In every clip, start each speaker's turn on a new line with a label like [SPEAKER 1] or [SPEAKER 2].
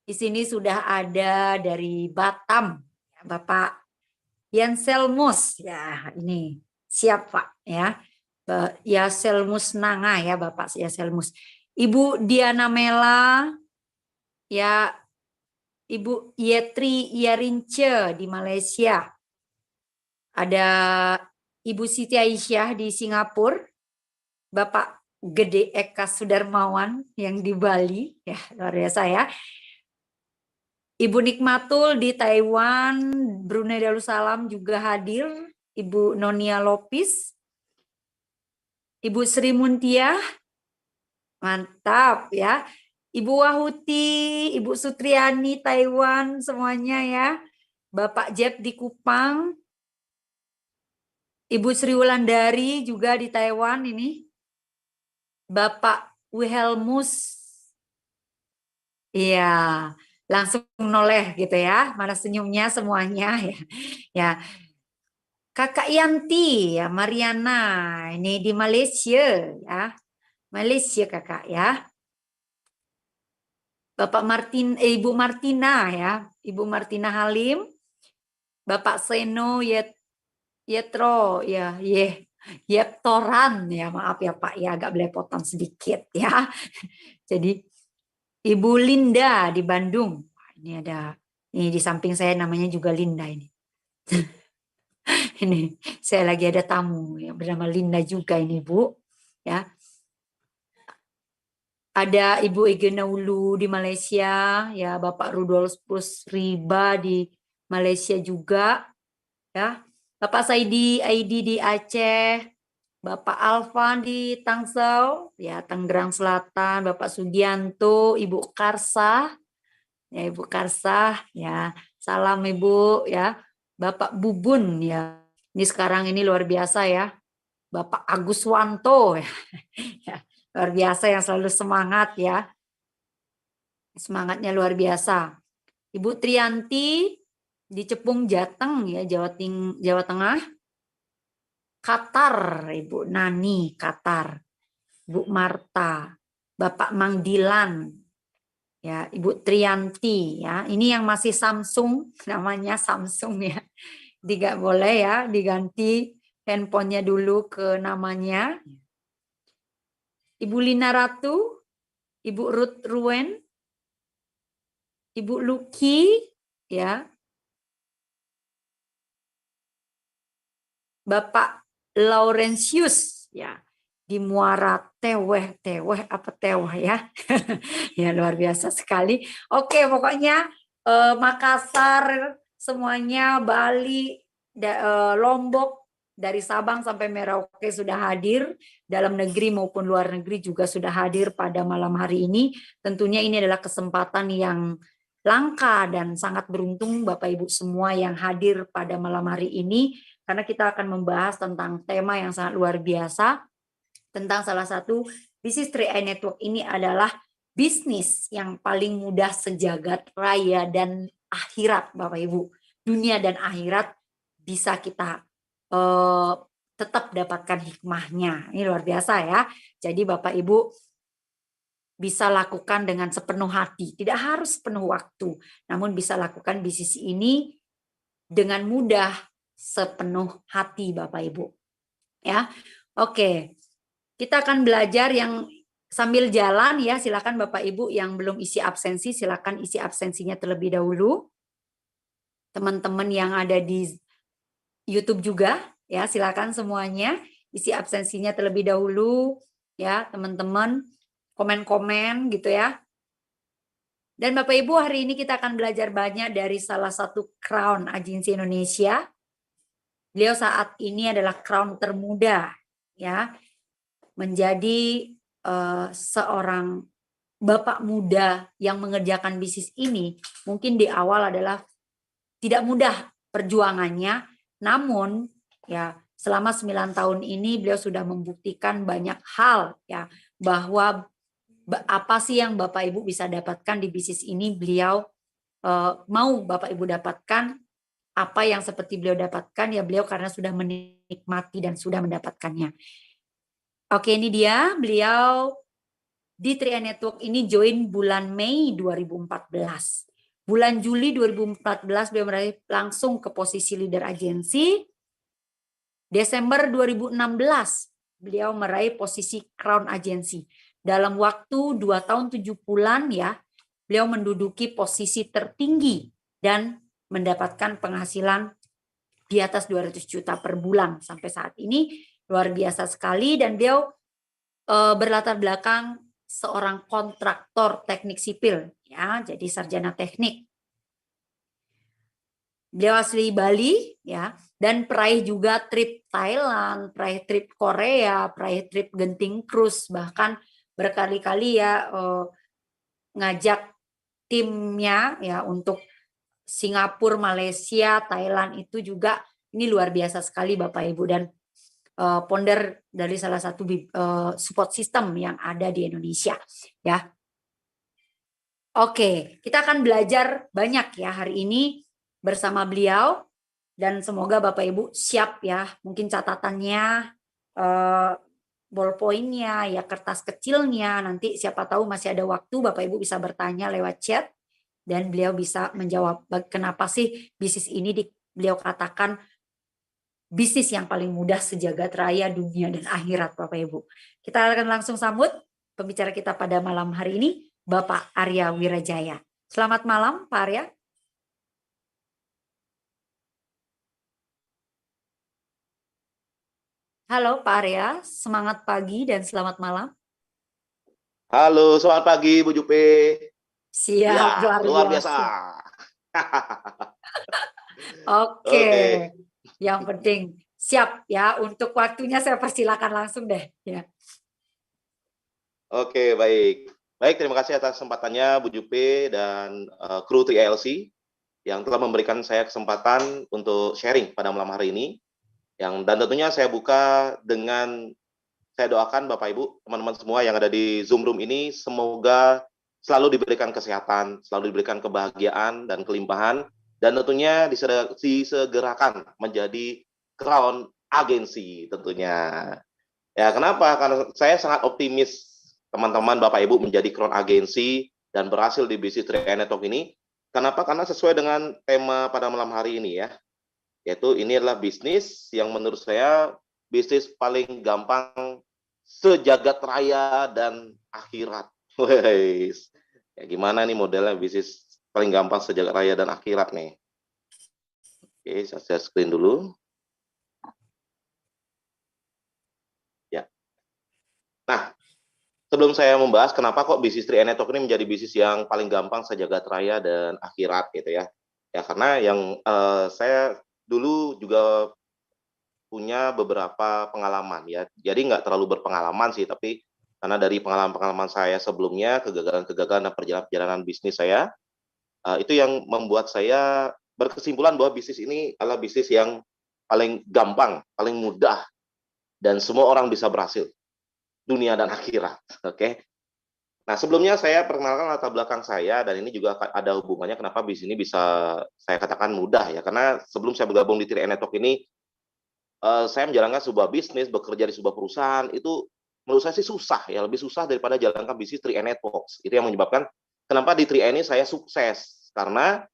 [SPEAKER 1] Di sini sudah ada dari Batam, Bapak Yanselmus. Ya, ini siap Pak ya. Yaselmus Nanga ya Bapak Yaselmus. Ibu Diana Mela ya, Ibu Yetri Yarince di Malaysia. Ada Ibu Siti Aisyah di Singapura. Bapak Gede Eka Sudarmawan yang di Bali, ya luar biasa ya. Ibu Nikmatul di Taiwan, Brunei Darussalam juga hadir. Ibu Nonia Lopis, Ibu Sri Muntiah, mantap ya. Ibu Wahuti, Ibu Sutriani Taiwan semuanya ya. Bapak Jeb di Kupang, Ibu Sri Wulandari juga di Taiwan ini. Bapak Wilhelmus, iya, langsung noleh gitu ya. Mana senyumnya semuanya ya. Ya, Kakak Yanti ya, Mariana ini di Malaysia ya. Malaysia Kakak ya. Bapak Ibu Martina ya, Ibu Martina Halim, Bapak Seno Yetro ya, Yeptoran ya, maaf ya Pak ya, agak belepotan sedikit ya. Jadi Ibu Linda di Bandung. Ini ada, ini di samping saya namanya juga Linda ini. Ini saya lagi ada tamu yang bernama Linda juga ini Bu. Ya. Ada Ibu Egena Ulu di Malaysia, ya Bapak Rudolfus Riba di Malaysia juga, ya. Bapak Aidi di Aceh, Bapak Alvan di Tangsel, ya Tangerang Selatan, Bapak Sugianto, Ibu Karsa, ya Ibu Karsa, ya salam Ibu, ya. Bapak Bubun, ya. Ini sekarang ini luar biasa ya, Bapak Agus Wanto, ya. Ya, luar biasa yang selalu semangat ya. Semangatnya luar biasa. Ibu Trianti di Cepung Jateng ya, Jawa Tengah. Qatar, Ibu Nani Qatar. Bu Marta, Bapak Mangdilan, ya Ibu Trianti ya. Ini yang masih Samsung, namanya Samsung ya. Tidak boleh ya diganti handphonenya dulu ke namanya. Ibu Lina Ratu, Ibu Ruth Ruen, Ibu Luki ya. Bapak Laurentius ya di Muara Teweh apa Teweh ya. Ya luar biasa sekali. Oke, pokoknya Makassar semuanya, Bali, Lombok, dari Sabang sampai Merauke sudah hadir, dalam negeri maupun luar negeri juga sudah hadir pada malam hari ini. Tentunya ini adalah kesempatan yang langka dan sangat beruntung Bapak Ibu semua yang hadir pada malam hari ini, karena kita akan membahas tentang tema yang sangat luar biasa, tentang salah satu bisnis 3i Network ini adalah bisnis yang paling mudah sejagat raya dan akhirat Bapak Ibu. Dunia dan akhirat bisa kita tetap dapatkan hikmahnya. Ini luar biasa ya. Jadi Bapak Ibu bisa lakukan dengan sepenuh hati. Tidak harus sepenuh waktu. Namun bisa lakukan bisnis ini dengan mudah sepenuh hati Bapak Ibu. Ya. Oke. Kita akan belajar yang sambil jalan ya. Silakan Bapak Ibu yang belum isi absensi, silakan isi absensinya terlebih dahulu. Teman-teman yang ada di YouTube juga ya, silakan semuanya isi absensinya terlebih dahulu ya, teman-teman. Komen-komen gitu ya. Dan Bapak Ibu, hari ini kita akan belajar banyak dari salah satu crown agensi Indonesia. Beliau saat ini adalah crown termuda ya, menjadi seorang bapak muda yang mengerjakan bisnis ini. Mungkin di awal adalah tidak mudah perjuangannya, namun ya selama 9 tahun ini beliau sudah membuktikan banyak hal ya, bahwa apa sih yang Bapak Ibu bisa dapatkan di bisnis ini, beliau mau Bapak Ibu dapatkan apa yang seperti beliau dapatkan ya, beliau karena sudah menikmati dan sudah mendapatkannya. Oke, ini dia beliau di 3i Network ini join bulan Mei 2014. Bulan Juli 2014 beliau meraih langsung ke posisi leader agensi. Desember 2016 beliau meraih posisi Crown Agency. Dalam waktu 2 tahun 7 bulan ya, beliau menduduki posisi tertinggi dan mendapatkan penghasilan di atas 200 juta per bulan sampai saat ini. Luar biasa sekali, dan beliau berlatar belakang seorang kontraktor teknik sipil ya, jadi sarjana teknik. Beliau asli Bali ya, dan peraih juga trip Thailand, peraih trip Korea, peraih trip Genting Cruise, bahkan berkali-kali ya ngajak timnya ya untuk Singapura, Malaysia, Thailand itu juga. Ini luar biasa sekali Bapak Ibu, dan founder dari salah satu support system yang ada di Indonesia ya. Oke, kita akan belajar banyak ya hari ini bersama beliau, dan semoga Bapak Ibu siap ya, mungkin catatannya, ballpointnya ya, kertas kecilnya, nanti siapa tahu masih ada waktu Bapak Ibu bisa bertanya lewat chat dan beliau bisa menjawab kenapa sih bisnis ini beliau katakan bisnis yang paling mudah sejagat raya dunia dan akhirat Bapak Ibu. Kita akan langsung sambut pembicara kita pada malam hari ini, Bapak Arya Wirajaya. Selamat malam Pak Arya. Halo Pak Arya, semangat pagi dan selamat malam.
[SPEAKER 2] Halo, selamat pagi Bu Jupe.
[SPEAKER 1] Siap,
[SPEAKER 2] ya, luar biasa.
[SPEAKER 1] Oke. Yang penting siap ya, untuk waktunya saya persilakan langsung deh ya.
[SPEAKER 2] Oke, baik. Baik, terima kasih atas kesempatannya Bu Jupe dan kru 3ILC yang telah memberikan saya kesempatan untuk sharing pada malam hari ini. Dan tentunya saya buka dengan saya doakan Bapak Ibu, teman-teman semua yang ada di Zoom room ini, semoga selalu diberikan kesehatan, selalu diberikan kebahagiaan dan kelimpahan, dan tentunya disegerakan menjadi Crown Agency tentunya. Ya, kenapa? Karena saya sangat optimis teman-teman Bapak Ibu menjadi Crown Agency dan berhasil di bisnis 3i Network ini. Kenapa? Karena sesuai dengan tema pada malam hari ini ya, yaitu ini adalah bisnis yang menurut saya bisnis paling gampang sejagat raya dan akhirat. Wes, ya gimana nih modelnya bisnis paling gampang sejagat raya dan akhirat nih? Oke, saya share screen dulu. Ya. Nah, sebelum saya membahas kenapa kok bisnis 3i Network ini menjadi bisnis yang paling gampang sejagat raya dan akhirat gitu ya. Ya karena yang saya dulu juga punya beberapa pengalaman ya. Jadi nggak terlalu berpengalaman sih, tapi karena dari pengalaman-pengalaman saya sebelumnya, kegagalan-kegagalan dan perjalanan bisnis saya, itu yang membuat saya berkesimpulan bahwa bisnis ini adalah bisnis yang paling gampang, paling mudah, dan semua orang bisa berhasil, dunia dan akhirat. Oke. Nah, sebelumnya saya perkenalkan latar belakang saya, dan ini juga ada hubungannya kenapa bisnis ini bisa saya katakan mudah ya. Karena sebelum saya bergabung di 3i Network ini, saya menjalankan sebuah bisnis, bekerja di sebuah perusahaan, itu menurut saya sih susah ya, lebih susah daripada jalankan bisnis 3i Networks. Itu yang menyebabkan kenapa di 3i ini saya sukses, karena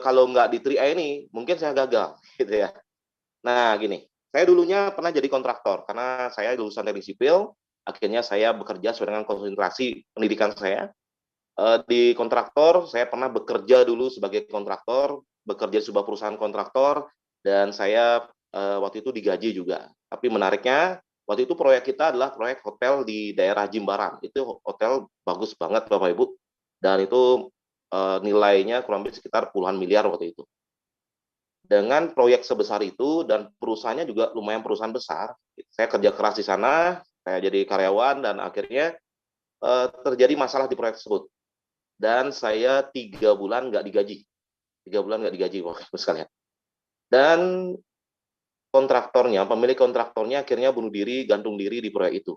[SPEAKER 2] kalau nggak di 3i ini mungkin saya gagal gitu ya. Nah gini, saya dulunya pernah jadi kontraktor karena saya lulusan teknik sipil, akhirnya saya bekerja sesuai dengan konsentrasi pendidikan saya. Di kontraktor, saya pernah bekerja dulu sebagai kontraktor, bekerja di sebuah perusahaan kontraktor, dan saya waktu itu digaji juga. Tapi menariknya, waktu itu proyek kita adalah proyek hotel di daerah Jimbaran. Itu hotel bagus banget Bapak Ibu, dan itu nilainya kurang lebih sekitar puluhan miliar waktu itu. Dengan proyek sebesar itu, dan perusahaannya juga lumayan perusahaan besar, saya kerja keras di sana, saya jadi karyawan, dan akhirnya terjadi masalah di proyek tersebut. Dan saya 3 bulan nggak digaji. 3 bulan nggak digaji, Bapak Ibu sekalian. Dan kontraktornya, pemilik kontraktornya akhirnya bunuh diri, gantung diri di proyek itu.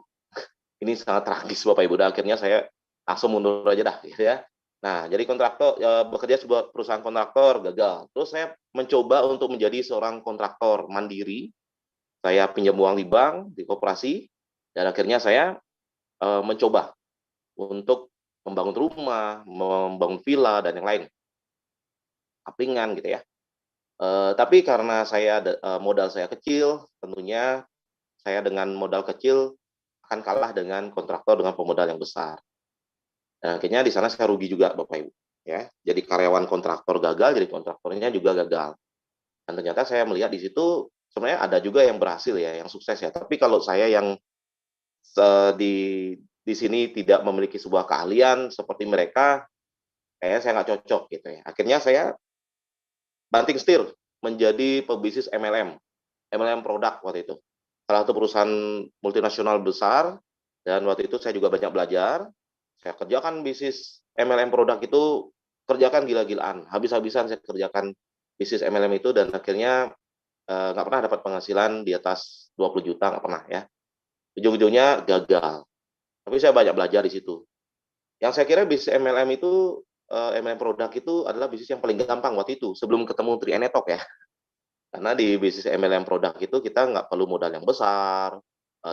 [SPEAKER 2] Ini sangat tragis Bapak Ibu. Dan akhirnya saya langsung mundur aja dah, gitu ya. Nah, jadi kontraktor bekerja sebuah perusahaan kontraktor gagal. Terus saya mencoba untuk menjadi seorang kontraktor mandiri. Saya pinjam uang di bank, di koperasi, dan akhirnya saya mencoba untuk membangun rumah, membangun villa dan yang lain, kaplingan gitu ya. Tapi karena modal saya kecil, tentunya saya dengan modal kecil akan kalah dengan kontraktor dengan pemodal yang besar. Dan akhirnya di sana saya rugi juga, Bapak Ibu. Ya, jadi karyawan kontraktor gagal, jadi kontraktornya juga gagal. Dan ternyata saya melihat di situ sebenarnya ada juga yang berhasil ya, yang sukses ya. Tapi kalau saya yang di sini tidak memiliki sebuah keahlian seperti mereka, kayaknya saya nggak cocok gitu ya. Akhirnya saya banting setir menjadi pebisnis MLM produk waktu itu. Salah satu perusahaan multinasional besar, dan waktu itu saya juga banyak belajar. Saya kerjakan bisnis MLM produk itu, kerjakan gila-gilaan. Habis-habisan saya kerjakan bisnis MLM itu, dan akhirnya nggak pernah dapat penghasilan di atas 20 juta, nggak pernah ya. Ujung-ujungnya gagal. Tapi saya banyak belajar di situ. Yang saya kira bisnis MLM itu, MLM produk itu adalah bisnis yang paling gampang waktu itu, sebelum ketemu Trianetok ya. Karena di bisnis MLM produk itu kita nggak perlu modal yang besar,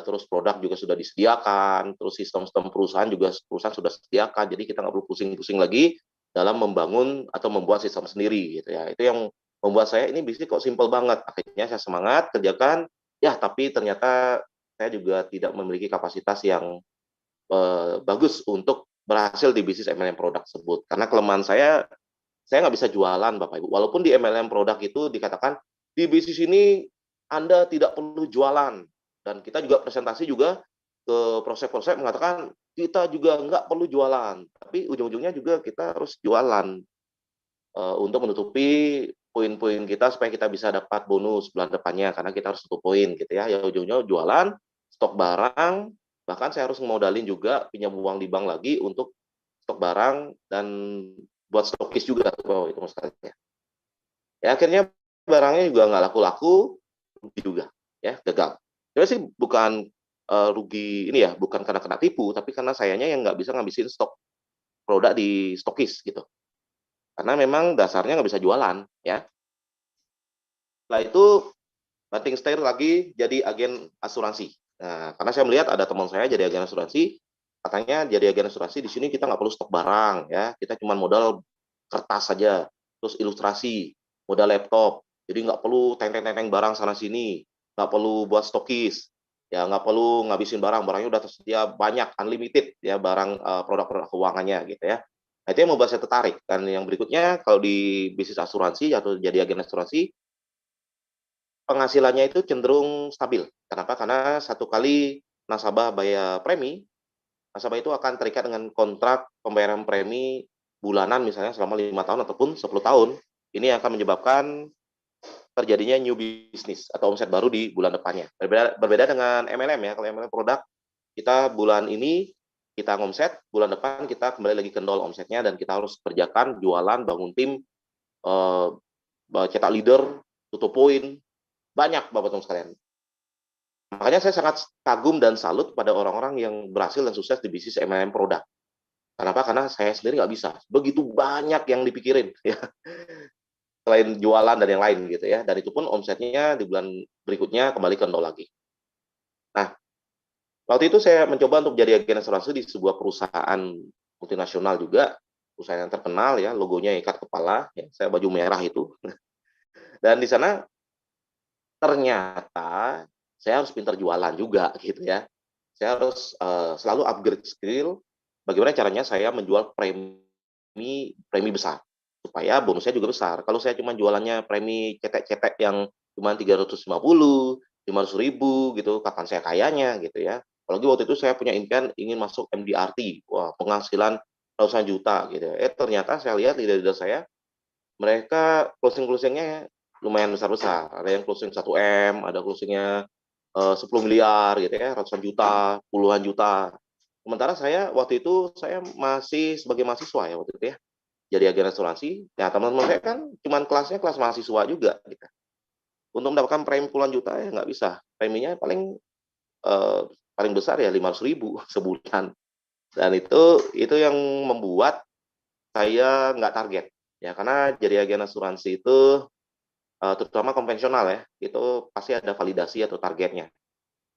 [SPEAKER 2] terus produk juga sudah disediakan, terus sistem-sistem perusahaan sudah sediakan, jadi kita nggak perlu pusing-pusing lagi dalam membangun atau membuat sistem sendiri gitu ya. Itu yang membuat saya, ini bisnis kok simpel banget. Akhirnya saya semangat kerjakan, ya tapi ternyata saya juga tidak memiliki kapasitas yang bagus untuk berhasil di bisnis MLM produk tersebut. Karena kelemahan saya nggak bisa jualan, Bapak Ibu. Walaupun di MLM produk itu dikatakan, di bisnis ini Anda tidak perlu jualan. Dan kita juga presentasi juga ke prospek-prospek mengatakan, kita juga nggak perlu jualan. Tapi ujung-ujungnya juga kita harus jualan untuk menutupi poin-poin kita supaya kita bisa dapat bonus bulan depannya, karena kita harus tutup poin gitu ya. Ya ujungnya jualan, stok barang, bahkan saya harus modalin juga, pinjam uang di bank lagi untuk stok barang dan buat stokis juga tuh, itu masalahnya. Ya akhirnya barangnya juga nggak laku-laku, rugi juga ya, gagal. Sebenarnya sih bukan rugi ini ya, bukan karena kena tipu, tapi karena sayanya yang nggak bisa ngabisin stok produk di stokis gitu. Karena memang dasarnya nggak bisa jualan ya. Setelah itu banting setir lagi jadi agen asuransi. Nah, karena saya melihat ada teman saya jadi agen asuransi, katanya jadi agen asuransi di sini kita nggak perlu stok barang ya, kita cuma modal kertas saja, terus ilustrasi, modal laptop, jadi nggak perlu tenteng-tenteng barang sana sini, nggak perlu buat stokis, ya nggak perlu ngabisin barang, barangnya udah tersedia banyak, unlimited ya barang, produk-produk keuangannya gitu ya. Nah, itu yang membuat saya tertarik. Dan yang berikutnya, kalau di bisnis asuransi atau jadi agen asuransi, penghasilannya itu cenderung stabil. Kenapa? Karena satu kali nasabah bayar premi, nasabah itu akan terikat dengan kontrak pembayaran premi bulanan misalnya selama 5 tahun ataupun 10 tahun. Ini akan menyebabkan terjadinya new business atau omset baru di bulan depannya. Berbeda dengan MLM ya. Kalau MLM produk, kita bulan ini kita ngomset, bulan depan kita kembali lagi ke nol omsetnya, dan kita harus kerjakan, jualan, bangun tim, eh, cetak leader, tutup poin, banyak Bapak Teman sekalian. Makanya saya sangat kagum dan salut pada orang-orang yang berhasil dan sukses di bisnis MLM produk. Kenapa? Karena saya sendiri nggak bisa. Begitu banyak yang dipikirin, ya. Selain jualan dan yang lain gitu ya. Dan itu pun omsetnya di bulan berikutnya kembali ke nol lagi. Nah, waktu itu saya mencoba untuk jadi agen asuransi di sebuah perusahaan multinasional juga, perusahaan yang terkenal ya, logonya ikat kepala, ya, saya baju merah itu. Dan di sana ternyata saya harus pintar jualan juga gitu ya. Saya harus selalu upgrade skill, bagaimana caranya saya menjual premi besar supaya bonusnya juga besar. Kalau saya cuma jualannya premi cetek-cetek yang cuma 350, 500.000 gitu, kapan saya kayanya gitu ya. Apalagi waktu itu saya punya impian ingin masuk MDRT, wah penghasilan ratusan juta gitu. Ternyata saya lihat leader-leader saya, mereka closing-closingnya lumayan besar-besar. Ada yang closing 1 M, ada closingnya 10 miliar gitu ya, ratusan juta, puluhan juta. Sementara saya waktu itu saya masih sebagai mahasiswa ya waktu itu ya. Jadi agen asuransi, ya teman-teman saya kan cuman kelasnya kelas mahasiswa juga gitu. Untuk mendapatkan premi puluhan juta ya nggak bisa. Preminya paling besar ya 500.000 sebulan. Dan itu yang membuat saya nggak target. Ya karena jadi agen asuransi itu terutama konvensional ya, itu pasti ada validasi atau targetnya.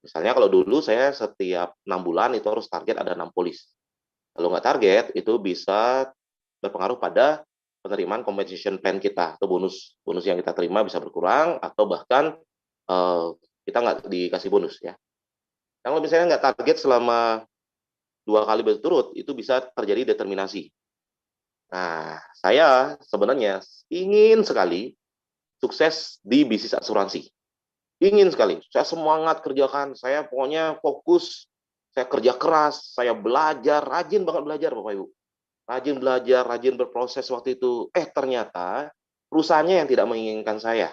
[SPEAKER 2] Misalnya kalau dulu saya setiap 6 bulan itu harus target ada 6 polis. Kalau nggak target, itu bisa berpengaruh pada penerimaan compensation plan kita atau bonus. Bonus yang kita terima bisa berkurang atau bahkan kita nggak dikasih bonus ya. Kalau misalnya nggak target selama 2 kali berturut, itu bisa terjadi determinasi. Nah, saya sebenarnya ingin sekali sukses di bisnis asuransi. Ingin sekali. Saya semangat kerjakan. Saya pokoknya fokus. Saya kerja keras. Saya belajar. Rajin banget belajar, Bapak Ibu. Rajin belajar, rajin berproses waktu itu. Ternyata perusahaannya yang tidak menginginkan saya.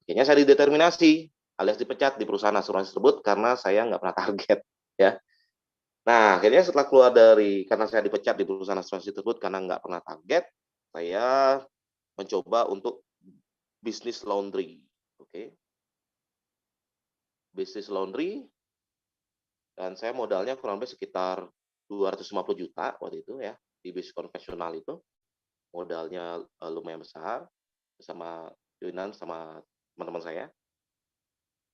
[SPEAKER 2] Akhirnya saya dideterminasi, alias dipecat di perusahaan asuransi tersebut karena saya nggak pernah target. Ya. Nah, akhirnya setelah keluar karena saya dipecat di perusahaan asuransi tersebut karena nggak pernah target, saya mencoba untuk bisnis laundry. Oke. Bisnis laundry, dan saya modalnya kurang lebih sekitar 250 juta waktu itu ya, di bisnis konvensional itu. Modalnya lumayan besar, bersama joinan sama teman-teman saya.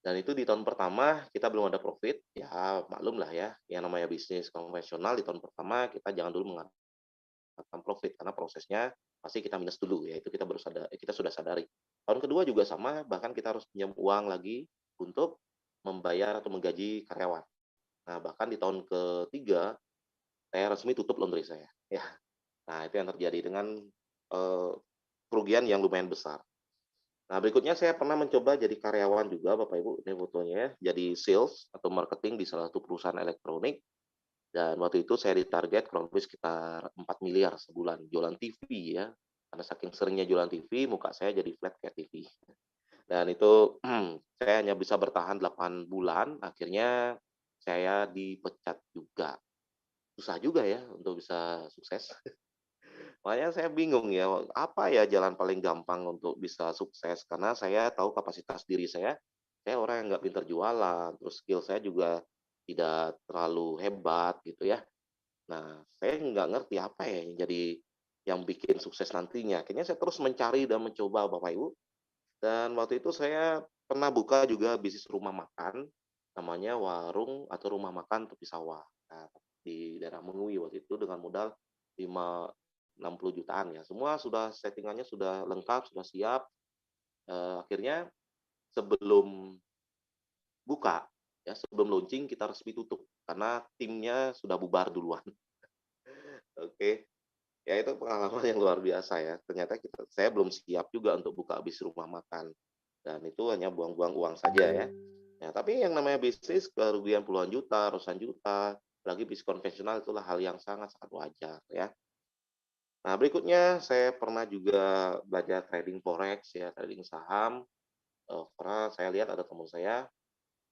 [SPEAKER 2] Dan itu di tahun pertama kita belum ada profit, ya maklum lah ya, yang namanya bisnis konvensional di tahun pertama kita jangan dulu mengharapkan profit, karena prosesnya pasti kita minus dulu ya, itu kita sudah sadari. Tahun kedua juga sama, bahkan kita harus pinjam uang lagi untuk membayar atau menggaji karyawan. Nah, bahkan di tahun ketiga, saya resmi tutup laundry saya. Ya. Nah, itu yang terjadi dengan kerugian yang lumayan besar. Nah, berikutnya saya pernah mencoba jadi karyawan juga, Bapak Ibu, ini fotonya, jadi sales atau marketing di salah satu perusahaan elektronik. Dan waktu itu saya ditarget kurang lebih sekitar 4 miliar sebulan jualan TV ya. Karena saking seringnya jualan TV, muka saya jadi flat kayak TV. Dan itu saya hanya bisa bertahan 8 bulan, akhirnya saya dipecat juga. Susah juga ya untuk bisa sukses. Makanya saya bingung ya, apa ya jalan paling gampang untuk bisa sukses, karena saya tahu kapasitas diri saya orang yang nggak pintar jualan, terus skill saya juga tidak terlalu hebat gitu ya. Nah, saya nggak ngerti apa ya yang jadi yang bikin sukses nantinya. Akhirnya saya terus mencari dan mencoba, Bapak Ibu. Dan waktu itu saya pernah buka juga bisnis rumah makan, namanya warung atau rumah makan tepi sawah. Nah, di daerah Mengui waktu itu dengan modal 60 jutaan ya. Semua sudah settingannya sudah lengkap, sudah siap. Akhirnya sebelum buka, ya sebelum launching kita resmi tutup karena timnya sudah bubar duluan. Oke, ya itu pengalaman yang luar biasa ya. Ternyata saya belum siap juga untuk buka bisnis rumah makan, dan itu hanya buang-buang uang saja ya. Ya, tapi yang namanya bisnis kerugian puluhan juta, ratusan juta, lagi bisnis konvensional itulah hal yang sangat-sangat wajar ya. Nah, berikutnya saya pernah juga belajar trading forex ya, trading saham, karena saya lihat ada teman saya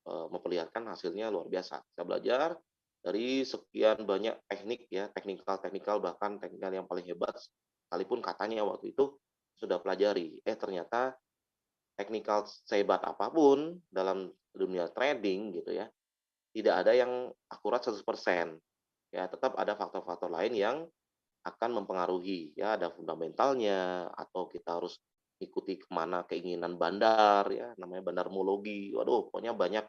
[SPEAKER 2] memperlihatkan hasilnya luar biasa. Saya belajar dari sekian banyak teknik ya, teknikal bahkan teknikal yang paling hebat, sekalipun katanya waktu itu sudah pelajari. Ternyata teknikal sehebat apapun dalam dunia trading gitu ya, tidak ada yang akurat 100%. Ya, tetap ada faktor-faktor lain yang akan mempengaruhi ya, ada fundamentalnya atau kita harus ikuti kemana keinginan bandar ya, namanya bandarmologi. Waduh, pokoknya banyak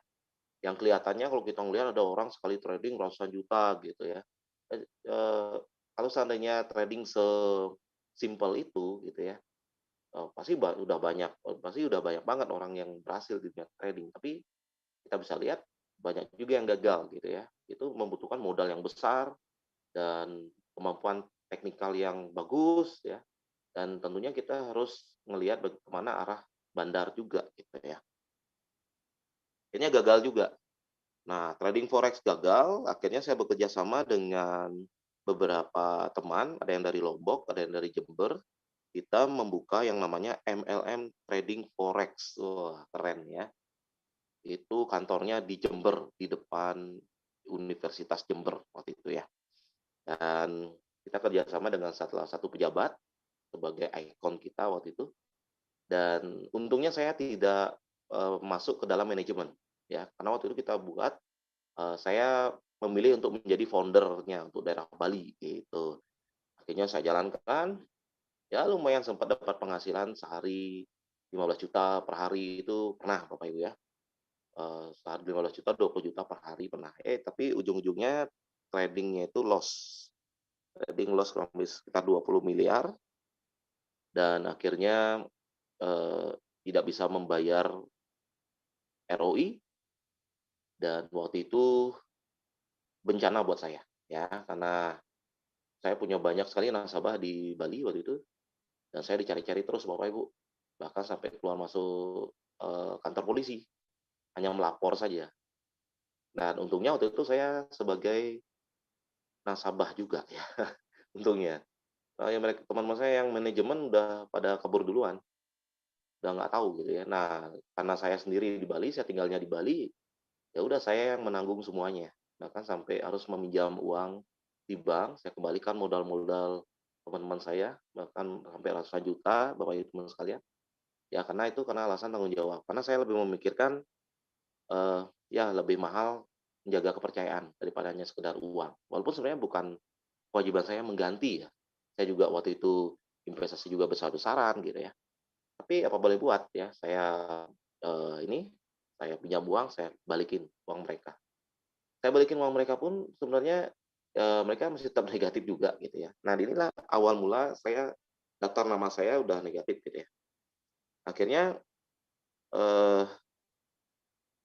[SPEAKER 2] yang kelihatannya kalau kita ngelihat ada orang sekali trading ratusan juta gitu ya. Kalau seandainya trading sesimpel itu gitu ya, pasti udah banyak banget orang yang berhasil di dunia trading. Tapi kita bisa lihat banyak juga yang gagal gitu ya. Itu membutuhkan modal yang besar dan kemampuan teknikal yang bagus ya, dan tentunya kita harus melihat bagaimana arah bandar juga gitu ya. Akhirnya gagal juga. Nah, trading forex gagal, akhirnya saya bekerja sama dengan beberapa teman, ada yang dari Lombok, ada yang dari Jember. Kita membuka yang namanya MLM Trading Forex. Wah, keren ya. Itu kantornya di Jember, di depan Universitas Jember waktu itu ya. Dan kita kerjasama dengan salah satu pejabat sebagai ikon kita waktu itu. Dan untungnya saya tidak masuk ke dalam manajemen ya, karena waktu itu kita buat, saya memilih untuk menjadi foundernya untuk daerah Bali gitu. Akhirnya saya jalankan, ya lumayan sempat dapat penghasilan sehari 15 juta per hari itu pernah, Bapak Ibu ya. saat 15 juta, 20 juta per hari pernah. Tapi ujung-ujungnya tradingnya itu loss. Trading loss kurang lebih sekitar 20 miliar dan akhirnya tidak bisa membayar ROI dan waktu itu bencana buat saya ya karena saya punya banyak sekali nasabah di Bali waktu itu dan saya dicari-cari terus Bapak Ibu bahkan sampai keluar masuk kantor polisi hanya melapor saja dan untungnya waktu itu saya sebagai nasabah juga ya untungnya mereka teman-teman saya yang manajemen udah pada kabur duluan udah nggak tahu gitu ya nah karena saya sendiri di Bali saya tinggalnya di Bali ya udah saya yang menanggung semuanya bahkan sampai harus meminjam uang di bank saya kembalikan modal-modal teman-teman saya bahkan sampai ratusan juta Bapak Ibu teman sekalian ya karena alasan tanggung jawab karena saya lebih memikirkan ya lebih mahal menjaga kepercayaan daripada hanya sekedar uang walaupun sebenarnya bukan kewajiban saya mengganti ya saya juga waktu itu investasi juga besar-besaran gitu ya tapi apa boleh buat ya saya ini saya pinjam uang saya balikin uang mereka saya balikin uang mereka pun sebenarnya mereka masih tetap negatif juga gitu ya. Nah inilah awal mula saya daftar nama saya udah negatif gitu ya. Akhirnya eh,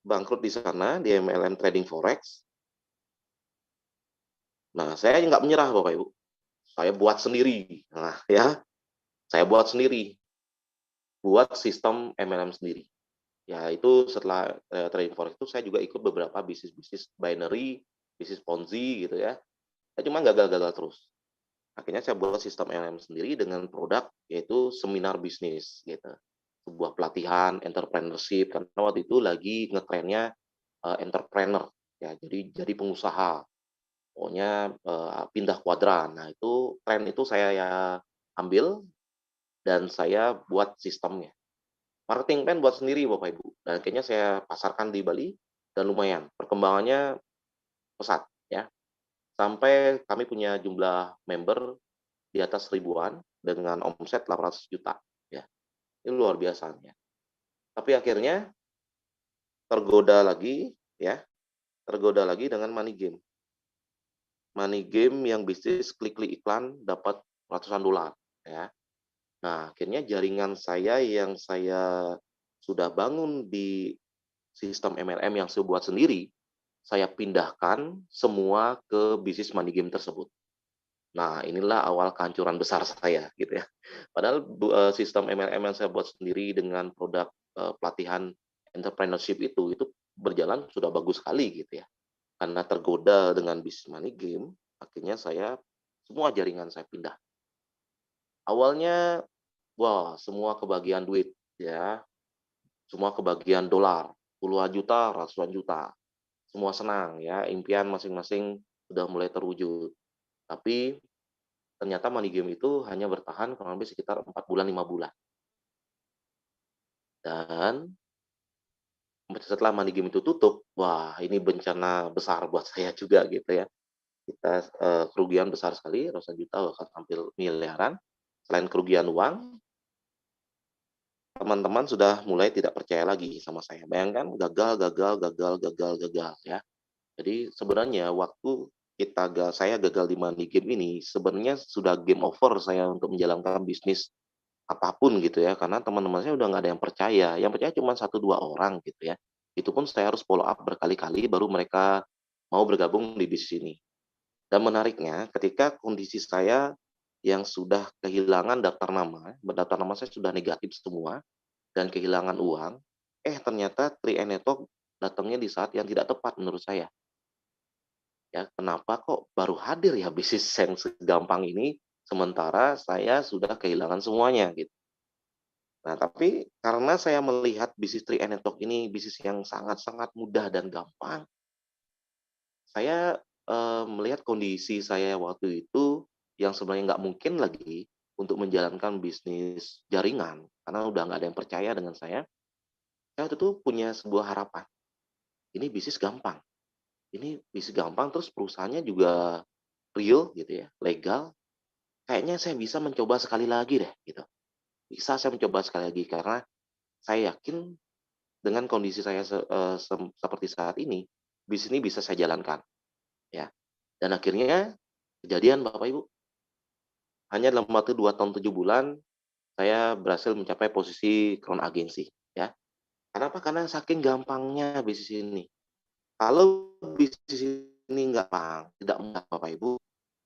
[SPEAKER 2] bangkrut di sana di MLM Trading Forex. Nah saya nggak menyerah Bapak Ibu. Saya buat sendiri. Nah ya saya buat sendiri. Buat sistem MLM sendiri. Ya itu setelah trading forex itu saya juga ikut beberapa bisnis-bisnis binary, bisnis Ponzi gitu ya. Saya cuma gagal-gagal terus. Akhirnya saya buat sistem MLM sendiri dengan produk yaitu seminar bisnis gitu. Sebuah pelatihan entrepreneurship karena waktu itu lagi ngetrennya entrepreneur ya jadi pengusaha. Pokoknya pindah kuadran. Nah, itu tren itu saya ya ambil dan saya buat sistemnya. Marketing plan buat sendiri Bapak Ibu. Dan akhirnya saya pasarkan di Bali dan lumayan perkembangannya pesat ya. Sampai kami punya jumlah member di atas ribuan dengan omset 800 juta ya. Ini luar biasa ya. Tapi akhirnya tergoda lagi ya, tergoda lagi dengan money game. Money game yang bisnis klik-klik iklan dapat ratusan dolar ya. Nah, akhirnya jaringan saya yang saya sudah bangun di sistem MLM yang saya buat sendiri, saya pindahkan semua ke bisnis money game tersebut. Nah, inilah awal kehancuran besar saya gitu ya. Padahal sistem MLM yang saya buat sendiri dengan produk pelatihan entrepreneurship itu berjalan sudah bagus sekali gitu ya. Karena tergoda dengan bisnis money game, akhirnya saya semua jaringan saya pindah. Awalnya wah, semua kebagian duit ya, semua kebagian dolar, puluhan juta, ratusan juta. Semua senang ya, impian masing-masing sudah mulai terwujud. Tapi ternyata money game itu hanya bertahan kurang lebih sekitar 4 bulan, 5 bulan. Dan setelah money game itu tutup, wah ini bencana besar buat saya juga gitu ya. Kita kerugian besar sekali, ratusan juta bahkan hampir miliaran. Selain kerugian uang, teman-teman sudah mulai tidak percaya lagi sama saya. Bayangkan gagal ya. Jadi sebenarnya waktu saya gagal di money game ini sebenarnya sudah game over saya untuk menjalankan bisnis apapun gitu ya karena teman-teman saya udah nggak ada yang percaya cuma 1-2 orang gitu ya itu pun saya harus follow up berkali-kali baru mereka mau bergabung di bisnis ini dan menariknya ketika kondisi saya yang sudah kehilangan daftar nama saya sudah negatif semua dan kehilangan uang ternyata Tri Network datangnya di saat yang tidak tepat menurut saya ya kenapa kok baru hadir ya bisnis yang segampang ini sementara saya sudah kehilangan semuanya gitu. Nah, tapi karena saya melihat bisnis Tri Network ini bisnis yang sangat-sangat mudah dan gampang, saya melihat kondisi saya waktu itu yang sebenarnya nggak mungkin lagi untuk menjalankan bisnis jaringan karena udah nggak ada yang percaya dengan saya. Saya waktu itu punya sebuah harapan. Ini bisnis gampang. Ini bisnis gampang terus perusahaannya juga real gitu ya, legal. Kayaknya saya bisa mencoba sekali lagi deh gitu. Bisa saya mencoba sekali lagi karena saya yakin dengan kondisi saya seperti saat ini, bisnis ini bisa saya jalankan, ya. Dan akhirnya kejadian Bapak Ibu, hanya dalam waktu 2 tahun 7 bulan, saya berhasil mencapai posisi crown agency, ya. Kenapa? Karena saking gampangnya bisnis ini. Kalau bisnis ini nggak gampang, tidak mudah Bapak Ibu,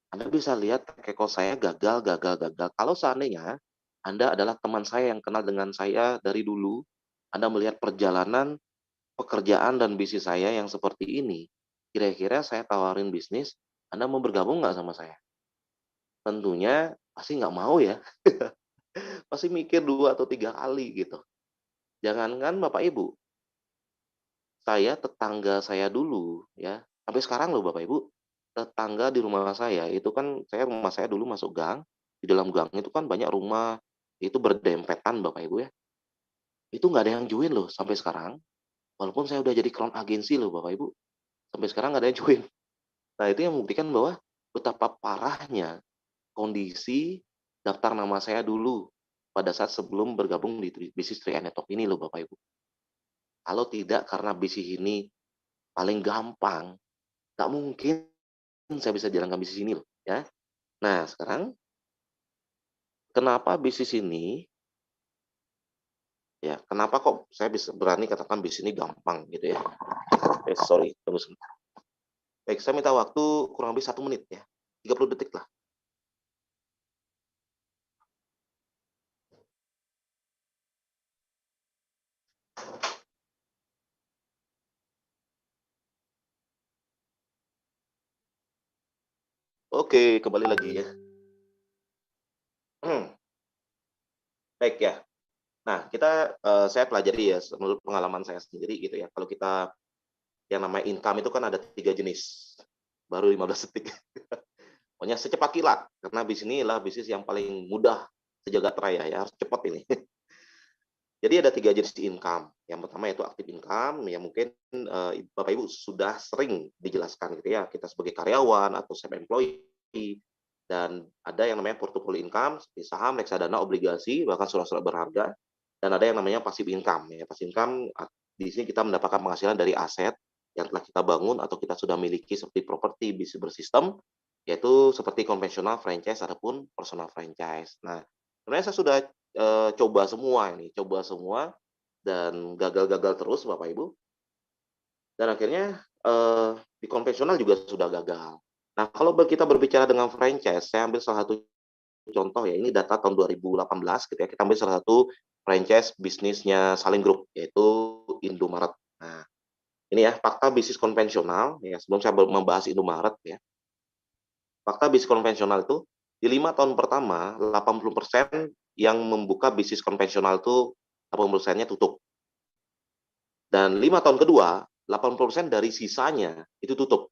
[SPEAKER 2] Anda bisa lihat track record saya gagal, gagal, gagal. Kalau seandainya Anda adalah teman saya yang kenal dengan saya dari dulu, Anda melihat perjalanan pekerjaan dan bisnis saya yang seperti ini, kira-kira saya tawarin bisnis, Anda mau bergabung nggak sama saya? Tentunya pasti nggak mau ya, pasti mikir 2 atau 3 kali gitu. Jangankan Bapak Ibu, tetangga saya dulu ya, sampai sekarang loh Bapak Ibu, tetangga di rumah saya itu kan rumah saya dulu masuk gang, di dalam gang itu kan banyak rumah, itu berdempetan Bapak Ibu ya, itu nggak ada yang join loh sampai sekarang, walaupun saya udah jadi crown agency loh Bapak Ibu, sampai sekarang nggak ada yang join. Nah itu yang membuktikan bahwa betapa parahnya kondisi daftar nama saya dulu pada saat sebelum bergabung di bisnis 3 Network ini loh Bapak Ibu. Kalau tidak karena bisnis ini paling gampang, nggak mungkin saya bisa jalankan bisnis ini loh, ya. Nah, sekarang kenapa bisnis ini, ya, kenapa kok saya bisa berani katakan bisnis ini gampang gitu ya. Sorry, tunggu sebentar. Baik, saya minta waktu kurang lebih 1 menit ya, 30 detik lah. Oke, kembali lagi ya. Baik ya. Nah, saya pelajari ya menurut pengalaman saya sendiri gitu ya. Kalau kita yang namanya income itu kan ada 3 jenis. Baru 15 detik. Pokoknya secepat kilat, karena bisnis ini adalah bisnis yang paling mudah sejagat raya ya, harus cepat ini. Jadi ada 3 jenis income. Yang pertama yaitu active income, yang mungkin Bapak Ibu sudah sering dijelaskan gitu ya, kita sebagai karyawan atau self employee, dan ada yang namanya portfolio income seperti saham, reksadana, obligasi, bahkan surat-surat berharga, dan ada yang namanya passive income. Ya, passive income di sini kita mendapatkan penghasilan dari aset yang telah kita bangun atau kita sudah miliki seperti properti, bisnis bersistem, yaitu seperti konvensional franchise ataupun personal franchise. Nah, sebenarnya saya sudah coba semua ini, coba semua dan gagal-gagal terus Bapak Ibu. Dan akhirnya di konvensional juga sudah gagal. Nah, kalau kita berbicara dengan franchise, saya ambil salah satu contoh ya, ini data tahun 2018 gitu ya. Kita ambil salah satu franchise bisnisnya Saling Group yaitu Indomaret. Nah, ini ya fakta bisnis konvensional ya, sebelum saya membahas Indomaret ya. Fakta bisnis konvensional itu di 5 tahun pertama 80% yang membuka bisnis konvensional itu 80%-nya tutup. Dan 5 tahun kedua 80% dari sisanya itu tutup.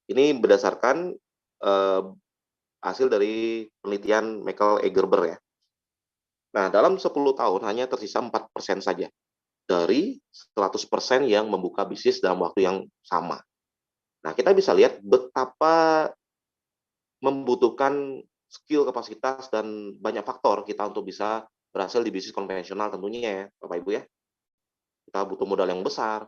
[SPEAKER 2] Ini berdasarkan hasil dari penelitian Michael Egerber ya. Nah, dalam 10 tahun hanya tersisa 4% saja dari 100% yang membuka bisnis dalam waktu yang sama. Nah, kita bisa lihat betapa membutuhkan skill, kapasitas, dan banyak faktor kita untuk bisa berhasil di bisnis konvensional tentunya ya, Bapak Ibu ya. Kita butuh modal yang besar,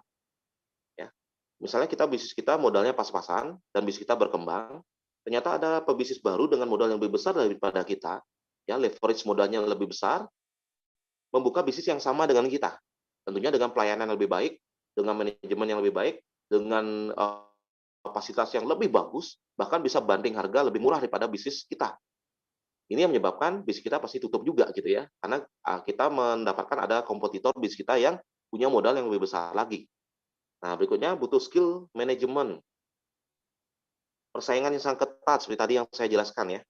[SPEAKER 2] ya. Misalnya bisnis kita modalnya pas-pasan dan bisnis kita berkembang, ternyata ada pebisnis baru dengan modal yang lebih besar daripada kita, ya, leverage modalnya lebih besar, membuka bisnis yang sama dengan kita. Tentunya dengan pelayanan yang lebih baik, dengan manajemen yang lebih baik, dengan kapasitas yang lebih bagus, bahkan bisa banding harga lebih murah daripada bisnis kita. Ini yang menyebabkan bisnis kita pasti tutup juga gitu ya, karena kita mendapatkan ada kompetitor bisnis kita yang punya modal yang lebih besar lagi. Nah, berikutnya butuh skill manajemen. Persaingan yang sangat ketat seperti tadi yang saya jelaskan ya.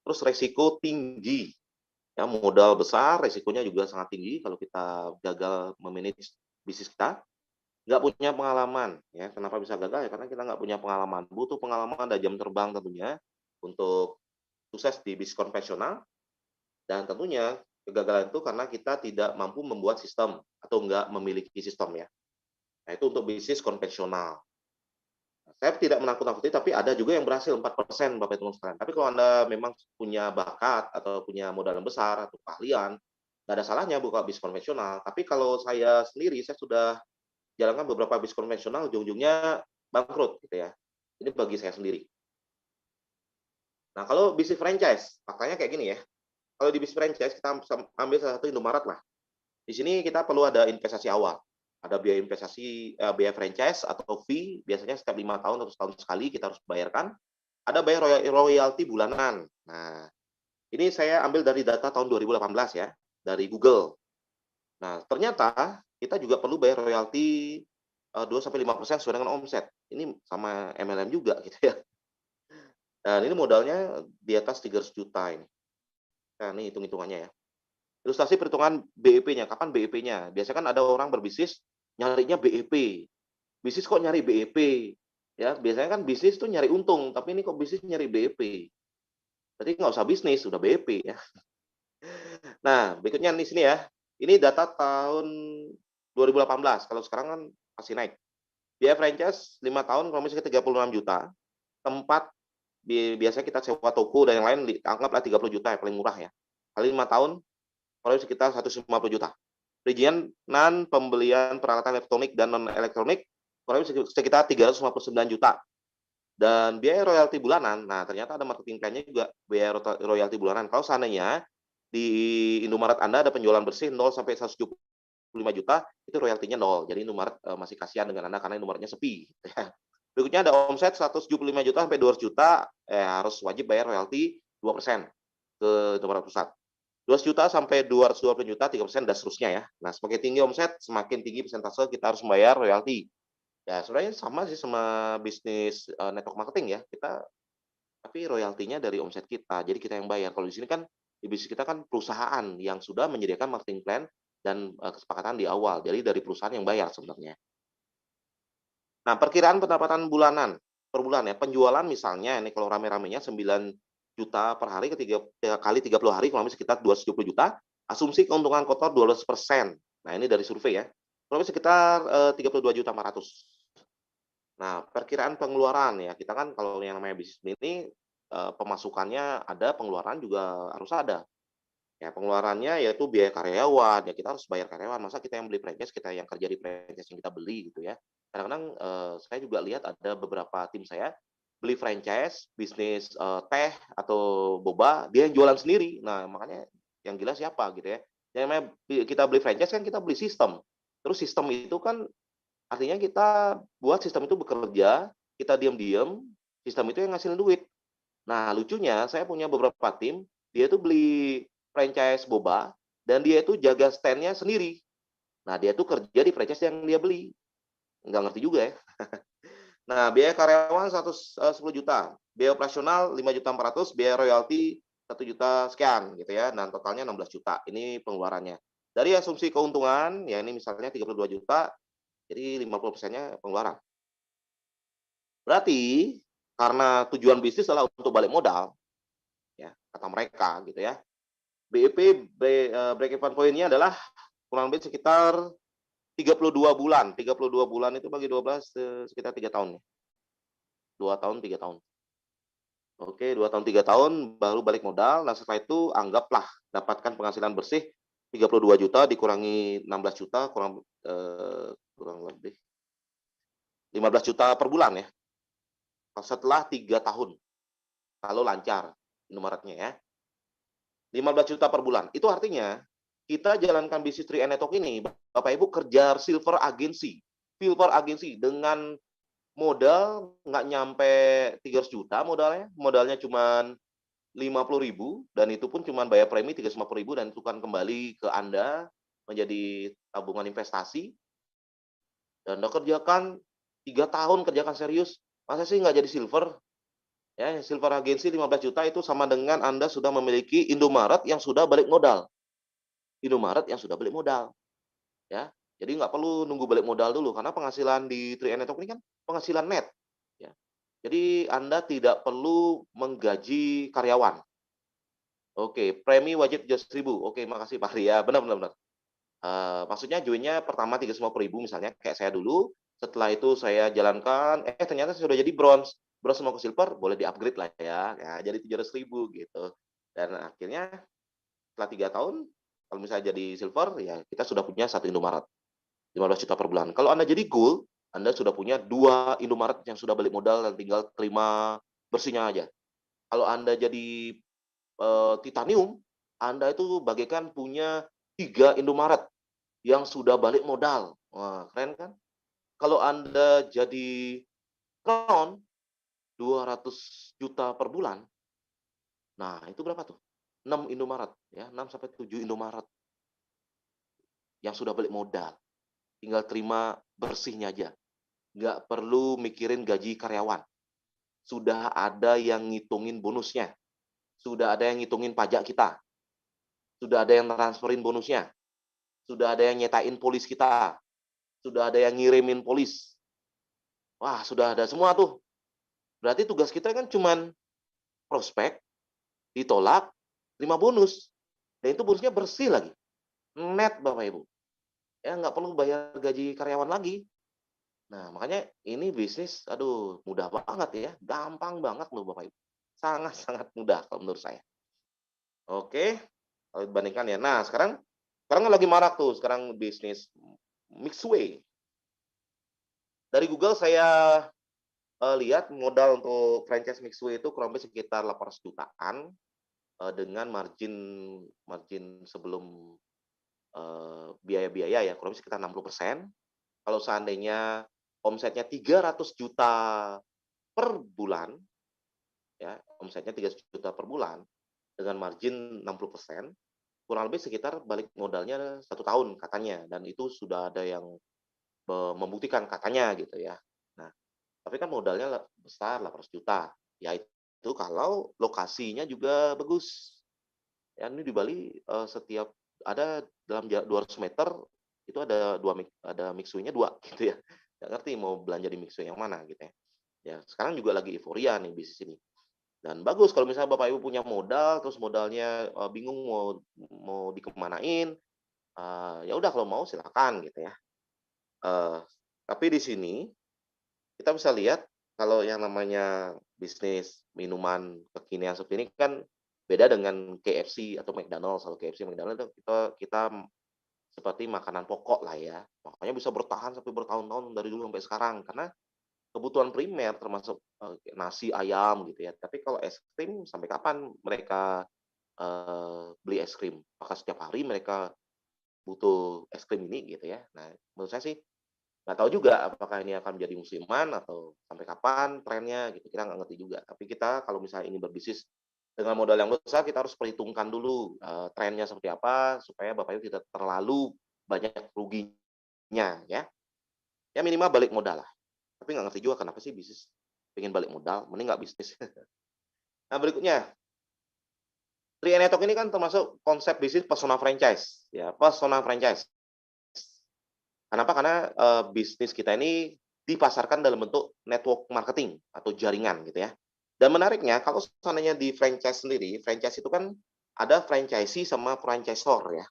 [SPEAKER 2] Terus resiko tinggi. Ya, modal besar, resikonya juga sangat tinggi kalau kita gagal memanage bisnis kita. Nggak punya pengalaman. Ya, kenapa bisa gagal? Ya, karena kita nggak punya pengalaman. Butuh pengalaman dan jam terbang tentunya untuk sukses di bisnis konvensional. Dan tentunya kegagalan itu karena kita tidak mampu membuat sistem atau nggak memiliki sistem ya. Nah, itu untuk bisnis konvensional. Saya tidak menakut-nakuti, tapi ada juga yang berhasil 4% Bapak Ibu sekalian. Tapi kalau Anda memang punya bakat atau punya modal yang besar atau keahlian nggak ada salahnya buka bisnis konvensional. Tapi kalau saya sendiri, saya sudah jalankan beberapa bisnis konvensional, ujung-ujungnya bangkrut gitu ya. Ini bagi saya sendiri. Nah, kalau bisnis franchise, faktanya kayak gini ya. Kalau di bisnis franchise, kita ambil salah satu Indomaret lah. Di sini kita perlu ada investasi awal. Ada biaya investasi, biaya franchise atau fee, biasanya setiap 5 tahun atau setahun sekali kita harus bayarkan. Ada bayar royalti bulanan. Nah, ini saya ambil dari data tahun 2018 ya, dari Google. Nah, ternyata kita juga perlu bayar royalti 2-5% sesuai dengan omset. Ini sama MLM juga gitu ya. Dan ini modalnya di atas 300 juta ini. Nah, ini hitung-hitungannya ya. Ilustrasi perhitungan BEP-nya. Kapan BEP-nya? Biasanya kan ada orang berbisnis nyarinya BEP. Bisnis kok nyari BEP? Ya, biasanya kan bisnis tuh nyari untung, tapi ini kok bisnis nyari BEP. Berarti nggak usah bisnis, sudah BEP ya. Nah, berikutnya di sini ya. Ini data tahun 2018. Kalau sekarang kan masih naik. Biaya franchise 5 tahun kurang lebih sekitar 36 juta. Tempat biasanya kita sewa toko dan yang lain anggaplah 30 juta ya, paling murah ya. Kali 5 tahun kurang lebih sekitar 150 juta. Perizinan pembelian peralatan elektronik dan non elektronik kurang lebih sekitar 359 juta. Dan biaya royalti bulanan, nah ternyata ada marketing plan-nya juga biaya royalti bulanan. Kalau seandainya di Indomaret Anda ada penjualan bersih 0 sampai 175 juta, itu royaltinya 0. Jadi Indomaret masih kasihan dengan Anda karena Indomaretnya sepi. Berikutnya ada omset 175 juta sampai 200 juta, harus wajib bayar royalti 2% ke Indomaret Pusat. 200 juta sampai 220 juta 3% dan seterusnya ya. Nah, semakin tinggi omset, semakin tinggi persentase kita harus membayar royalti. Ya, sebenarnya sama sih sama bisnis network marketing ya. Tapi royaltinya dari omset kita. Jadi kita yang bayar. Kalau di sini kan di bisnis kita kan perusahaan yang sudah menyediakan marketing plan dan kesepakatan di awal. Jadi dari perusahaan yang bayar sebenarnya. Nah, perkiraan pendapatan bulanan per bulan ya. Penjualan misalnya ini kalau rame-ramenya 9 juta per hari kali 30 hari kurang lebih sekitar 270 juta. Asumsi keuntungan kotor 12%. Nah, ini dari survei ya. Kurang lebih sekitar 32 juta 400. Nah, perkiraan pengeluaran ya, kita kan kalau yang namanya bisnis ini pemasukannya ada, pengeluaran juga harus ada. Ya, pengeluarannya yaitu biaya karyawan, ya kita harus bayar karyawan. Masa kita yang beli franchise, kita yang kerja di franchise yang kita beli gitu ya. Kadang-kadang saya juga lihat ada beberapa tim saya beli franchise, bisnis teh atau boba, dia yang jualan sendiri. Nah, makanya yang gila siapa gitu ya. Yang namanya kita beli franchise kan kita beli sistem. Terus sistem itu kan artinya kita buat sistem itu bekerja, kita diam-diam, sistem itu yang ngasilin duit. Nah, lucunya saya punya beberapa tim, dia itu beli franchise boba, dan dia itu jaga stand-nya sendiri. Nah, dia itu kerja di franchise yang dia beli. Nggak ngerti juga ya. Nah, biaya karyawan 110 juta, biaya operasional 5 juta 400, biaya royalti 1 juta sekian gitu ya, dan totalnya 16 juta. Ini pengeluarannya. Dari asumsi keuntungan, ya ini misalnya 32 juta, jadi 50%-nya pengeluaran. Berarti karena tujuan bisnis adalah untuk balik modal, ya kata mereka gitu ya. BEP break even point-nya adalah kurang lebih sekitar 32 bulan. 32 bulan itu bagi 12 sekitar 3 tahun. 2 tahun, 3 tahun. Oke, 2 tahun, 3 tahun baru balik modal. Nah, setelah itu anggaplah dapatkan penghasilan bersih 32 juta dikurangi 16 juta kurang lebih 15 juta per bulan ya. Setelah 3 tahun. Kalau lancar Indomaretnya ya. 15 juta per bulan. Itu artinya kita jalankan bisnis 3N Network ini, Bapak Ibu kerja silver agency. Silver agency dengan modal nggak nyampe 300 juta modalnya cuma 50.000 dan itu pun cuma bayar premi 350.000 dan itu kan kembali ke Anda menjadi tabungan investasi. Dan Anda kerjakan 3 tahun kerjakan serius, masa sih nggak jadi silver? Ya, silver agency 15 juta itu sama dengan Anda sudah memiliki Indomaret yang sudah balik modal. Indomaret yang sudah balik modal. Ya. Jadi nggak perlu nunggu balik modal dulu karena penghasilan di 3N Network ini kan penghasilan net. Ya. Jadi Anda tidak perlu menggaji karyawan. Oke, premi wajib 700.000. Oke, makasih Pak Ria. Benar. Maksudnya joinnya pertama 350.000 misalnya kayak saya dulu. Setelah itu saya jalankan, ternyata saya sudah jadi bronze. Bronze mau ke silver, boleh di-upgrade lah ya. Ya jadi 700.000 gitu. Dan akhirnya setelah 3 tahun, Kalau misalnya jadi silver, ya kita sudah punya 1 Indomaret, 15 juta per bulan. Kalau Anda jadi gold, Anda sudah punya 2 Indomaret yang sudah balik modal dan tinggal terima bersihnya aja. Kalau Anda jadi titanium, Anda itu bagaikan punya 3 Indomaret yang sudah balik modal. Wah, keren kan? Kalau Anda jadi crown, 200 juta per bulan. Nah, itu berapa tuh? 6 Indomaret, ya, 6 sampai 7 Indomaret yang sudah balik modal. Tinggal terima bersihnya aja. Nggak perlu mikirin gaji karyawan. Sudah ada yang ngitungin bonusnya. Sudah ada yang ngitungin pajak kita. Sudah ada yang transferin bonusnya. Sudah ada yang nyetain polis kita. Sudah ada yang ngirimin polis. Wah, sudah ada semua tuh. Berarti tugas kita kan cuman prospek, ditolak, terima bonus. Dan itu bonusnya bersih lagi. Net, Bapak Ibu. Ya, nggak perlu bayar gaji karyawan lagi. Nah, makanya ini bisnis, aduh, mudah banget ya. Gampang banget loh, Bapak Ibu. Sangat-sangat mudah kalau menurut saya. Oke, kalau dibandingkan ya. Nah, sekarang kan lagi marak tuh, sekarang bisnis Mixway. Dari Google saya lihat modal untuk franchise Mixway itu kurang lebih sekitar 800 jutaan dengan margin margin sebelum biaya-biaya ya kurang lebih sekitar 60%. Kalau seandainya omsetnya 300 juta per bulan, ya omsetnya 300 juta per bulan dengan margin 60%, kurang lebih sekitar balik modalnya 1 tahun katanya, dan itu sudah ada yang membuktikan katanya gitu ya. Nah, tapi kan modalnya besar 800 juta, ya itu kalau lokasinya juga bagus. Ya ini di Bali setiap ada dalam jarak 200 meter itu ada mixway-nya 2 gitu ya. Nggak ngerti mau belanja di mixway yang mana gitu ya. Ya sekarang juga lagi euforia nih bisnis ini. Dan bagus kalau misalnya Bapak Ibu punya modal, terus modalnya bingung mau dikemanain, ya udah kalau mau silakan gitu ya. Tapi di sini kita bisa lihat kalau yang namanya bisnis minuman kekinian seperti ini kan beda dengan KFC atau McDonald's. Kalau KFC, McDonald's itu kita seperti makanan pokok lah ya. Makanya bisa bertahan sampai bertahun-tahun dari dulu sampai sekarang karena kebutuhan primer termasuk nasi, ayam gitu ya. Tapi kalau es krim sampai kapan mereka beli es krim? Apakah setiap hari mereka butuh es krim ini gitu ya. Nah, menurut saya sih nggak tahu juga apakah ini akan menjadi musiman atau sampai kapan trennya gitu, kita nggak ngerti juga. Tapi kita kalau misalnya ini berbisnis dengan modal yang besar, kita harus perhitungkan dulu trennya seperti apa supaya Bapak Ibu tidak terlalu banyak ruginya ya. Ya minimal balik modal lah. Tapi nggak ngerti juga kenapa sih bisnis pengen balik modal, mending nggak bisnis. Nah berikutnya, 3 Network ini kan termasuk konsep bisnis personal franchise, ya personal franchise. Kenapa? Karena bisnis kita ini dipasarkan dalam bentuk network marketing atau jaringan gitu ya. Dan menariknya kalau seandainya di franchise sendiri, franchise itu kan ada franchisee sama franchisor ya.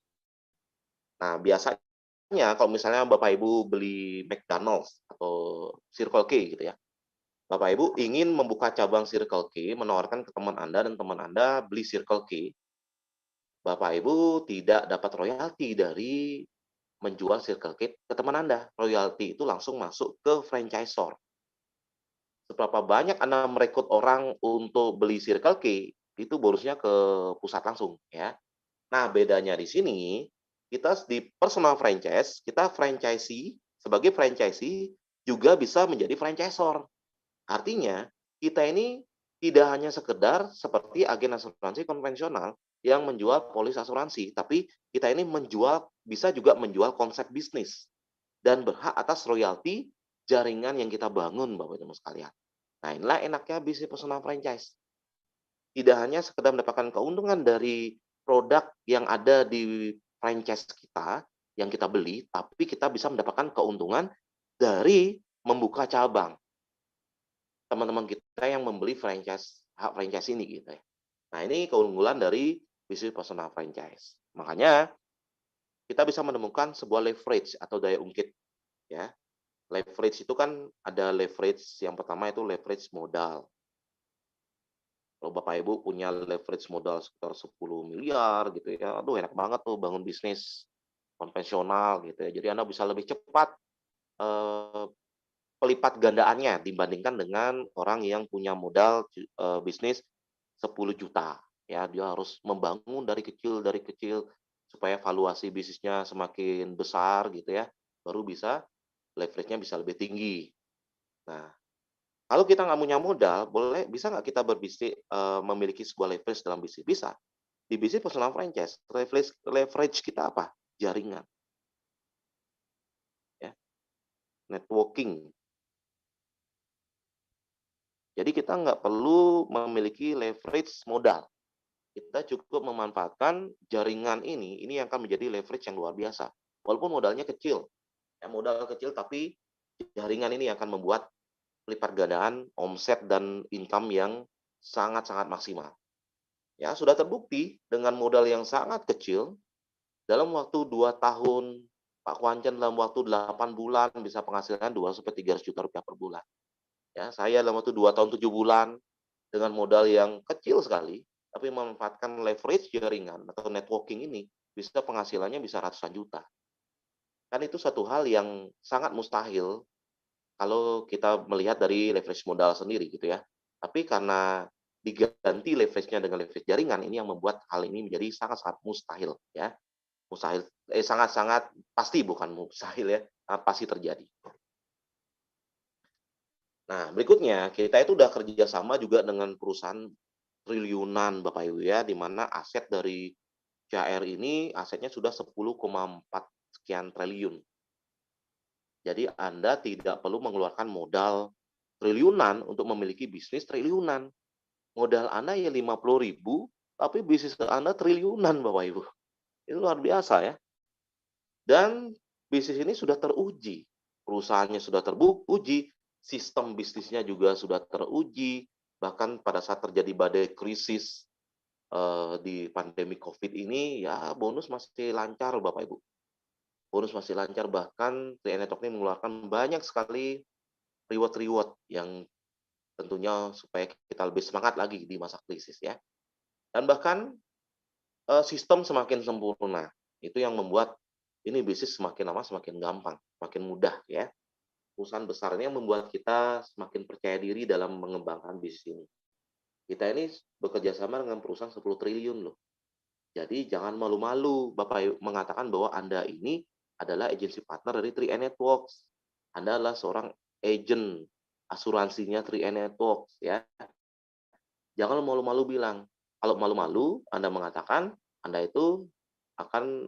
[SPEAKER 2] Nah, biasanya kalau misalnya Bapak Ibu beli McDonald's atau Circle K gitu ya. Bapak Ibu ingin membuka cabang Circle K, menawarkan ke teman Anda dan teman Anda beli Circle K. Bapak Ibu tidak dapat royalti dari menjual Circle K ke teman Anda. Royalti itu langsung masuk ke franchisor. Seberapa banyak Anda merekrut orang untuk beli Circle K, itu bonusnya ke pusat langsung ya. Nah, bedanya di sini, kita di personal franchise, kita franchisee, sebagai franchisee juga bisa menjadi franchisor. Artinya, kita ini tidak hanya sekedar seperti agen asuransi konvensional yang menjual polis asuransi, tapi kita ini bisa juga menjual konsep bisnis dan berhak atas royalti jaringan yang kita bangun, Bapak Ibu sekalian. Nah, inilah enaknya bisnis personal franchise. Tidak hanya sekedar mendapatkan keuntungan dari produk yang ada di franchise kita yang kita beli, tapi kita bisa mendapatkan keuntungan dari membuka cabang. Teman-teman kita yang membeli hak franchise ini gitu ya. Nah, ini keunggulan dari bisnis personal franchise. Makanya kita bisa menemukan sebuah leverage atau daya ungkit ya. Leverage itu kan ada leverage yang pertama itu leverage modal. Kalau Bapak Ibu punya leverage modal sekitar 10 miliar gitu ya, aduh enak banget tuh bangun bisnis konvensional gitu ya. Jadi Anda bisa lebih cepat eh, pelipat gandaannya dibandingkan dengan orang yang punya modal bisnis 10 juta. Ya, dia harus membangun dari kecil supaya valuasi bisnisnya semakin besar gitu ya. Baru bisa leverage-nya bisa lebih tinggi. Nah, kalau kita nggak punya modal, bisa nggak kita berbisnis memiliki sebuah leverage dalam bisnis? Bisa. Di bisnis personal franchise, leverage kita apa? Jaringan, ya, networking. Jadi kita nggak perlu memiliki leverage modal. Kita cukup memanfaatkan jaringan ini yang akan menjadi leverage yang luar biasa. Walaupun modalnya kecil, ya modal kecil tapi jaringan ini akan membuat lipat gandaan omset dan income yang sangat-sangat maksimal. Ya, sudah terbukti dengan modal yang sangat kecil, dalam waktu 2 tahun, Pak Kwancan dalam waktu 8 bulan bisa penghasilan 200-300 juta rupiah per bulan. Ya, saya dalam waktu 2 tahun 7 bulan dengan modal yang kecil sekali, tapi memanfaatkan leverage jaringan atau networking ini, bisa penghasilannya bisa ratusan juta. Kan itu satu hal yang sangat mustahil kalau kita melihat dari leverage modal sendiri gitu ya. Tapi karena diganti leverage-nya dengan leverage jaringan, ini yang membuat hal ini menjadi sangat-sangat mustahil ya. Mustahil, sangat-sangat pasti, bukan mustahil ya, pasti terjadi. Nah, berikutnya kita itu udah kerjasama juga dengan perusahaan triliunan Bapak Ibu ya, di mana aset dari CHR ini asetnya sudah 10,4 sekian triliun. Jadi Anda tidak perlu mengeluarkan modal triliunan untuk memiliki bisnis triliunan. Modal Anda ya 50.000, tapi bisnis Anda triliunan Bapak Ibu. Itu luar biasa ya. Dan bisnis ini sudah teruji, perusahaannya sudah teruji, sistem bisnisnya juga sudah teruji, bahkan pada saat terjadi badai krisis di pandemi COVID ini, ya bonus masih lancar Bapak Ibu. Bonus masih lancar, bahkan Network ini mengeluarkan banyak sekali reward-reward yang tentunya supaya kita lebih semangat lagi di masa krisis ya. Dan bahkan sistem semakin sempurna. Itu yang membuat ini bisnis semakin lama semakin gampang, semakin mudah ya. Perusahaan besar ini yang membuat kita semakin percaya diri dalam mengembangkan bisnis ini. Kita ini bekerja sama dengan perusahaan 10 triliun loh. Jadi jangan malu-malu Bapak mengatakan bahwa Anda ini adalah agency partner dari 3N Networks. Anda adalah seorang agent asuransinya 3N Networks ya. Jangan malu-malu bilang. Kalau malu-malu Anda mengatakan Anda itu akan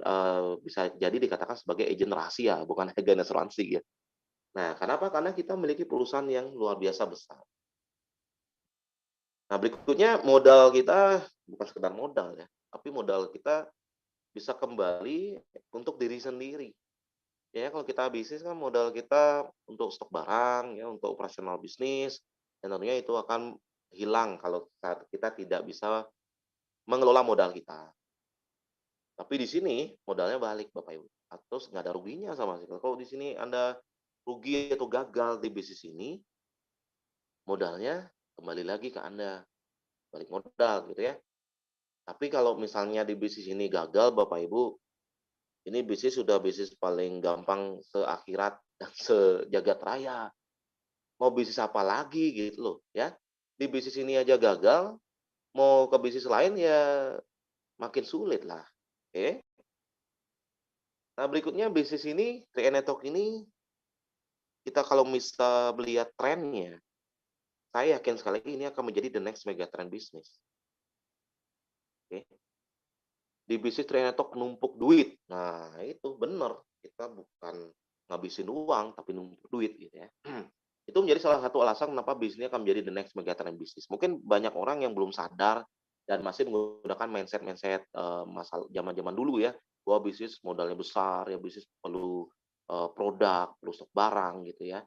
[SPEAKER 2] bisa jadi dikatakan sebagai agen rahasia, bukan agen asuransi ya. Nah, kenapa? Karena kita memiliki perusahaan yang luar biasa besar. Nah, berikutnya modal kita bukan sekedar modal ya, tapi modal kita bisa kembali untuk diri sendiri. Ya, kalau kita bisnis kan modal kita untuk stok barang, ya, untuk operasional bisnis, dan tentunya itu akan hilang kalau saat kita tidak bisa mengelola modal kita. Tapi di sini modalnya balik Bapak Ibu, terus nggak ada ruginya sama sekali. Kalau di sini Anda rugi atau gagal di bisnis ini, modalnya kembali lagi ke Anda, balik modal gitu ya. Tapi kalau misalnya di bisnis ini gagal Bapak Ibu, ini bisnis sudah bisnis paling gampang seakhirat dan sejagat raya. Mau bisnis apa lagi gitu loh ya. Di bisnis ini aja gagal, mau ke bisnis lain ya makin sulit lah. Oke. Nah, berikutnya bisnis ini, 3N Network ini, kita kalau bisa melihat trennya, saya yakin sekali ini akan menjadi the next mega trend bisnis. Oke. Di bisnis 3N Network numpuk duit. Nah, itu benar. Kita bukan ngabisin uang, tapi numpuk duit gitu ya. Itu menjadi salah satu alasan kenapa bisnisnya akan menjadi the next mega trend bisnis. Mungkin banyak orang yang belum sadar dan masih menggunakan mindset-mindset masa zaman-zaman dulu ya, bahwa bisnis modalnya besar, ya bisnis perlu produk, perlu stok barang gitu ya.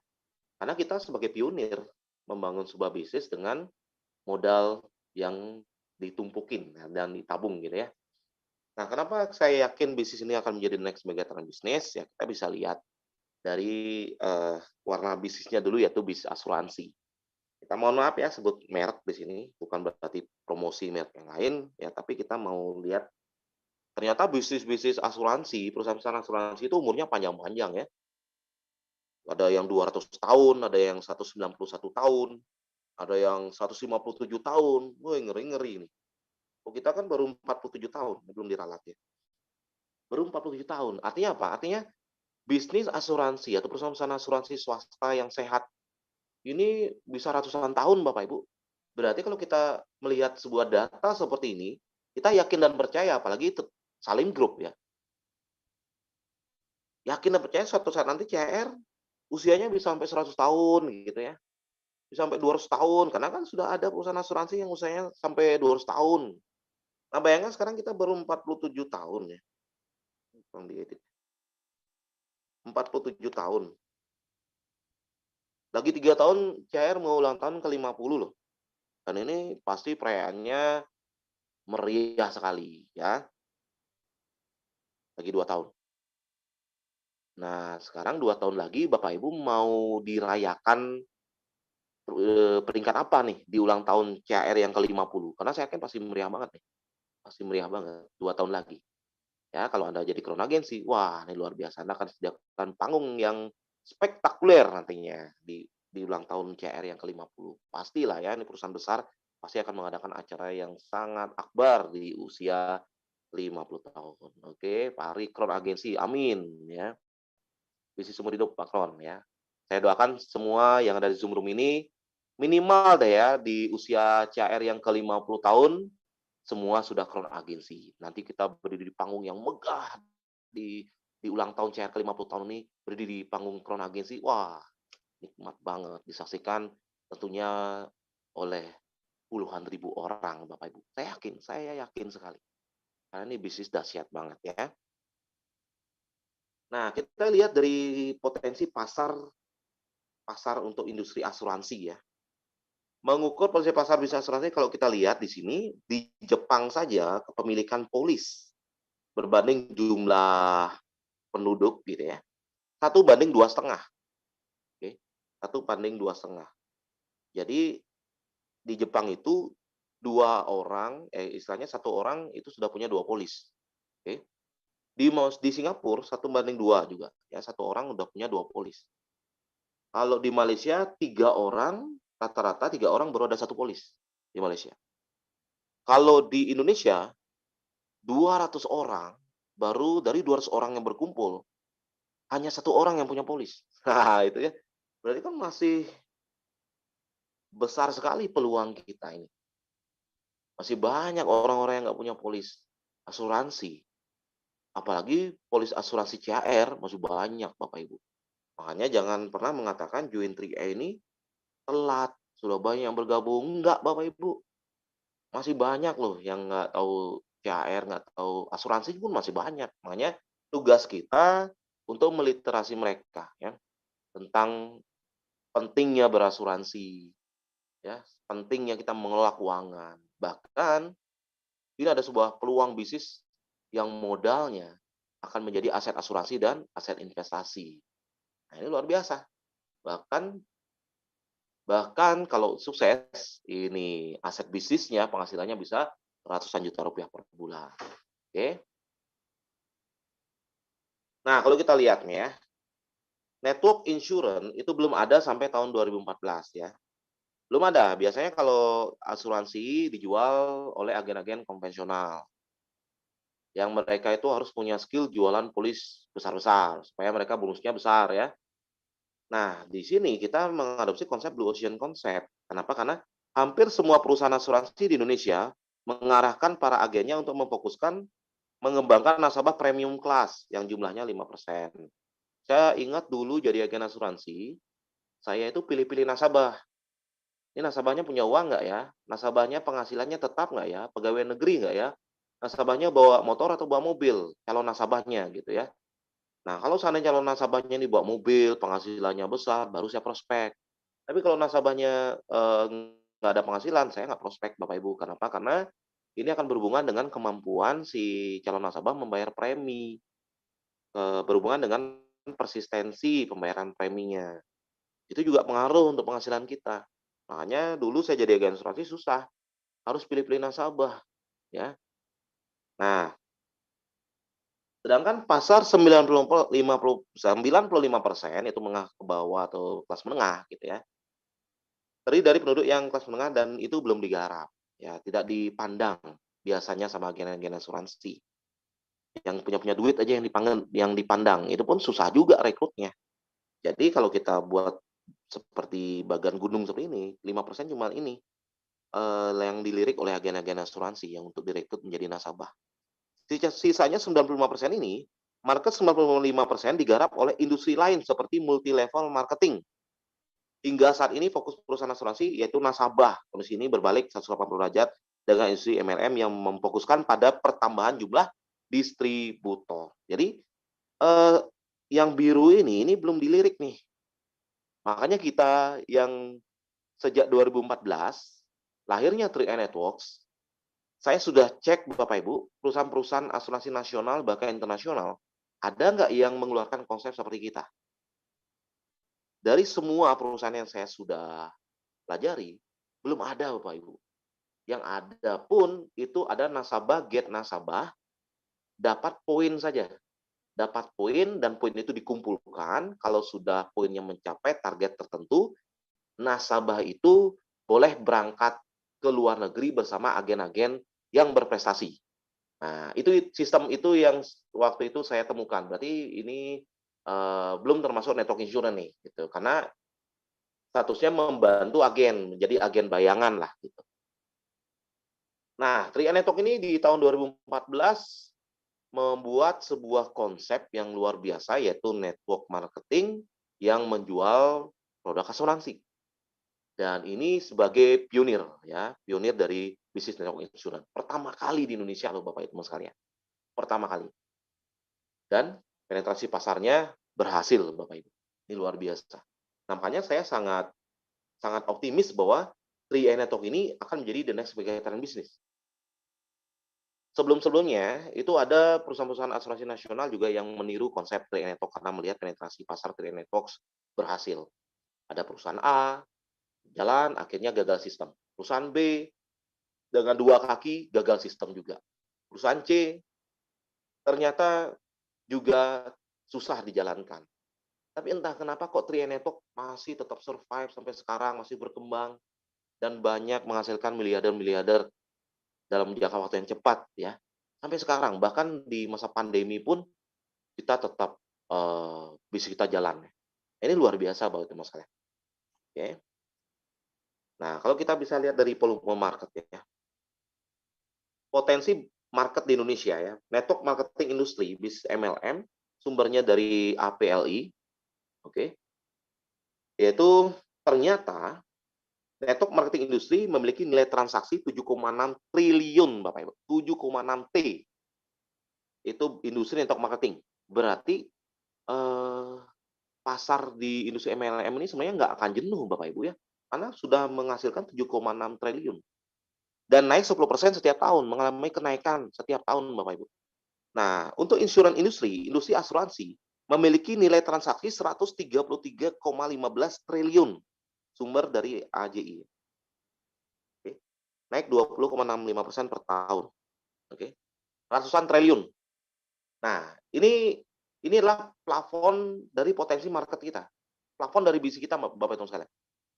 [SPEAKER 2] Karena kita sebagai pionir membangun sebuah bisnis dengan modal yang ditumpukin dan ditabung gitu ya. Nah, kenapa saya yakin bisnis ini akan menjadi next mega trend bisnis? Ya, kita bisa lihat dari warna bisnisnya dulu, yaitu bisnis asuransi. Kita mohon maaf ya sebut merek di sini, bukan berarti promosi merek yang lain ya, tapi kita mau lihat ternyata bisnis-bisnis asuransi, perusahaan-perusahaan asuransi itu umurnya panjang-panjang ya. Ada yang 200 tahun, ada yang 191 tahun, ada yang 157 tahun. Woi, ngeri-ngeri ini. Oh, kita kan baru 47 tahun, belum diralat ya. Baru 47 tahun. Artinya apa? Artinya bisnis asuransi atau perusahaan-perusahaan asuransi swasta yang sehat ini bisa ratusan tahun, Bapak Ibu. Berarti kalau kita melihat sebuah data seperti ini, kita yakin dan percaya, apalagi itu Salim Group ya. Yakin dan percaya suatu saat nanti CR usianya bisa sampai 100 tahun gitu ya. Bisa sampai 200 tahun, karena kan sudah ada perusahaan asuransi yang usianya sampai 200 tahun. Nah, bayangkan sekarang kita baru 47 tahun ya. Bang diedit. 47 tahun. Lagi 3 tahun CR mau ulang tahun ke-50 loh. Dan ini pasti perayaannya meriah sekali ya. Lagi 2 tahun. Nah, sekarang 2 tahun lagi Bapak Ibu mau dirayakan peringkat apa nih di ulang tahun CR yang ke-50? Karena saya yakin pasti meriah banget nih. Pasti meriah banget 2 tahun lagi. Ya, kalau Anda jadi crown agency, wah ini luar biasa. Anda akan sediakan panggung yang spektakuler nantinya di ulang tahun CR yang ke-50. Pastilah ya, ini perusahaan besar pasti akan mengadakan acara yang sangat akbar di usia 50 tahun. Oke, Pak Ari Crown Agency, amin ya. Bisnis seumur hidup Pak Crown ya. Saya doakan semua yang ada di Zoom room ini minimal deh ya di usia CR yang ke-50 tahun semua sudah crown agensi. Nanti kita berdiri di panggung yang megah di ulang tahun CR ke-50 tahun ini, berdiri di panggung crown agensi. Wah, nikmat banget disaksikan tentunya oleh puluhan ribu orang, Bapak Ibu. Saya yakin sekali. Karena ini bisnis dahsyat banget ya. Nah, kita lihat dari potensi pasar untuk industri asuransi ya. Mengukur potensi pasar bisnis asuransi kalau kita lihat di sini, di Jepang saja kepemilikan polis berbanding jumlah penduduk gitu ya, 1:2,5. Oke, 1:2,5. Jadi di Jepang itu 2 orang, istilahnya 1 orang itu sudah punya 2 polis. Oke. Di Singapura 1:2 juga, ya 1 orang udah punya 2 polis. Kalau di Malaysia 3 orang, rata-rata 3 orang baru ada 1 polis di Malaysia. Kalau di Indonesia 200 orang, baru dari 200 orang yang berkumpul, hanya 1 orang yang punya polis. Nah, itu ya. Berarti kan masih besar sekali peluang kita ini. Masih banyak orang-orang yang nggak punya polis asuransi. Apalagi polis asuransi CHR masih banyak, Bapak Ibu. Makanya jangan pernah mengatakan Join 3A ini telat, sudah banyak yang bergabung. Enggak, Bapak Ibu. Masih banyak loh yang nggak tahu CHR, nggak tahu asuransi pun masih banyak. Makanya tugas kita untuk meliterasi mereka ya tentang pentingnya berasuransi, ya, pentingnya kita mengelola keuangan. Bahkan ini ada sebuah peluang bisnis yang modalnya akan menjadi aset asuransi dan aset investasi. Nah, ini luar biasa. Bahkan bahkan kalau sukses, ini aset bisnisnya penghasilannya bisa ratusan juta rupiah per bulan. Oke. Nah, kalau kita lihat nih ya, network insurance itu belum ada sampai tahun 2014 ya. Belum ada. Biasanya kalau asuransi dijual oleh agen-agen konvensional. Yang mereka itu harus punya skill jualan polis besar-besar supaya mereka bonusnya besar ya. Nah, di sini kita mengadopsi konsep Blue Ocean Concept. Kenapa? Karena hampir semua perusahaan asuransi di Indonesia mengarahkan para agennya untuk memfokuskan mengembangkan nasabah premium class yang jumlahnya 5%. Saya ingat dulu jadi agen asuransi, saya itu pilih-pilih nasabah. Ini nasabahnya punya uang nggak ya? Nasabahnya penghasilannya tetap nggak ya? Pegawai negeri nggak ya? Nasabahnya bawa motor atau bawa mobil? Calon nasabahnya gitu ya. Nah, kalau seandainya calon nasabahnya ini bawa mobil, penghasilannya besar, baru saya prospek. Tapi kalau nasabahnya nggak ada penghasilan, saya nggak prospek, Bapak Ibu. Kenapa? Karena ini akan berhubungan dengan kemampuan si calon nasabah membayar premi, berhubungan dengan persistensi pembayaran preminya. Itu juga pengaruh untuk penghasilan kita. Makanya dulu saya jadi agen asuransi susah, harus pilih-pilih nasabah, ya. Nah, sedangkan pasar 95% itu menengah ke bawah atau kelas menengah gitu ya. Terdiri dari penduduk yang kelas menengah dan itu belum digarap, ya tidak dipandang biasanya sama agen-agen asuransi. Yang punya duit aja yang dipandang, itu pun susah juga rekrutnya. Jadi kalau kita buat seperti bagan gunung seperti ini, 5% cuma ini, yang dilirik oleh agen-agen asuransi yang untuk direkrut menjadi nasabah. Sisanya 95% ini, market 95% digarap oleh industri lain seperti multi level marketing. Hingga saat ini fokus perusahaan asuransi yaitu nasabah. Kondisi ini berbalik 180 derajat dengan industri MLM yang memfokuskan pada pertambahan jumlah distributor. Jadi yang biru ini belum dilirik nih. Makanya kita yang sejak 2014 lahirnya 3i Networks, saya sudah cek Bapak Ibu, perusahaan-perusahaan asuransi nasional bahkan internasional, ada nggak yang mengeluarkan konsep seperti kita? Dari semua perusahaan yang saya sudah pelajari, belum ada Bapak Ibu. Yang ada pun itu ada nasabah, get nasabah, dapat poin saja. Dapat poin dan poin itu dikumpulkan, kalau sudah poinnya mencapai target tertentu, nasabah itu boleh berangkat ke luar negeri bersama agen-agen yang berprestasi. Nah, itu sistem itu yang waktu itu saya temukan. Berarti ini belum termasuk network insurance nih, gitu. Karena statusnya membantu agen, menjadi agen bayangan lah, gitu. Nah, 3i Network ini di tahun 2014 membuat sebuah konsep yang luar biasa, yaitu network marketing yang menjual produk asuransi. Dan ini sebagai pionir, ya, pionir dari bisnis network insurance. Pertama kali di Indonesia loh Bapak Ibu sekalian. Pertama kali. Dan penetrasi pasarnya berhasil Bapak Ibu. Ini luar biasa. Nah, makanya saya sangat optimis bahwa 3i Network ini akan menjadi the next vegetarian business. Sebelum-sebelumnya, itu ada perusahaan-perusahaan asuransi nasional juga yang meniru konsep 3i Network karena melihat penetrasi pasar 3i Network berhasil. Ada perusahaan A, jalan, akhirnya gagal sistem. Perusahaan B, dengan 2 kaki, gagal sistem juga. Perusahaan C, ternyata juga susah dijalankan. Tapi entah kenapa kok 3i Network masih tetap survive sampai sekarang, masih berkembang, dan banyak menghasilkan miliarder-miliarder dalam jangka waktu yang cepat ya. Sampai sekarang bahkan di masa pandemi pun kita tetap bisnis kita jalan. Ini luar biasa Bapak Ibu sekalian. Oke. Nah, kalau kita bisa lihat dari volume market ya. Potensi market di Indonesia ya. Network marketing industri bisnis MLM sumbernya dari APLI. Oke. Yaitu ternyata network marketing industri memiliki nilai transaksi 7,6 triliun Bapak Ibu. 7,6 T. Itu industri network marketing. Berarti pasar di industri MLM ini sebenarnya nggak akan jenuh Bapak Ibu ya. Karena sudah menghasilkan 7,6 triliun. Dan naik 10% setiap tahun, mengalami kenaikan setiap tahun Bapak Ibu. Nah, untuk insurance industri asuransi, memiliki nilai transaksi 133,15 triliun sumber dari AJI. Oke. Naik 20,65% per tahun. Oke. Ratusan triliun. Nah, ini adalah plafon dari potensi market kita. Plafon dari bisnis kita Bapak Ibu sekalian.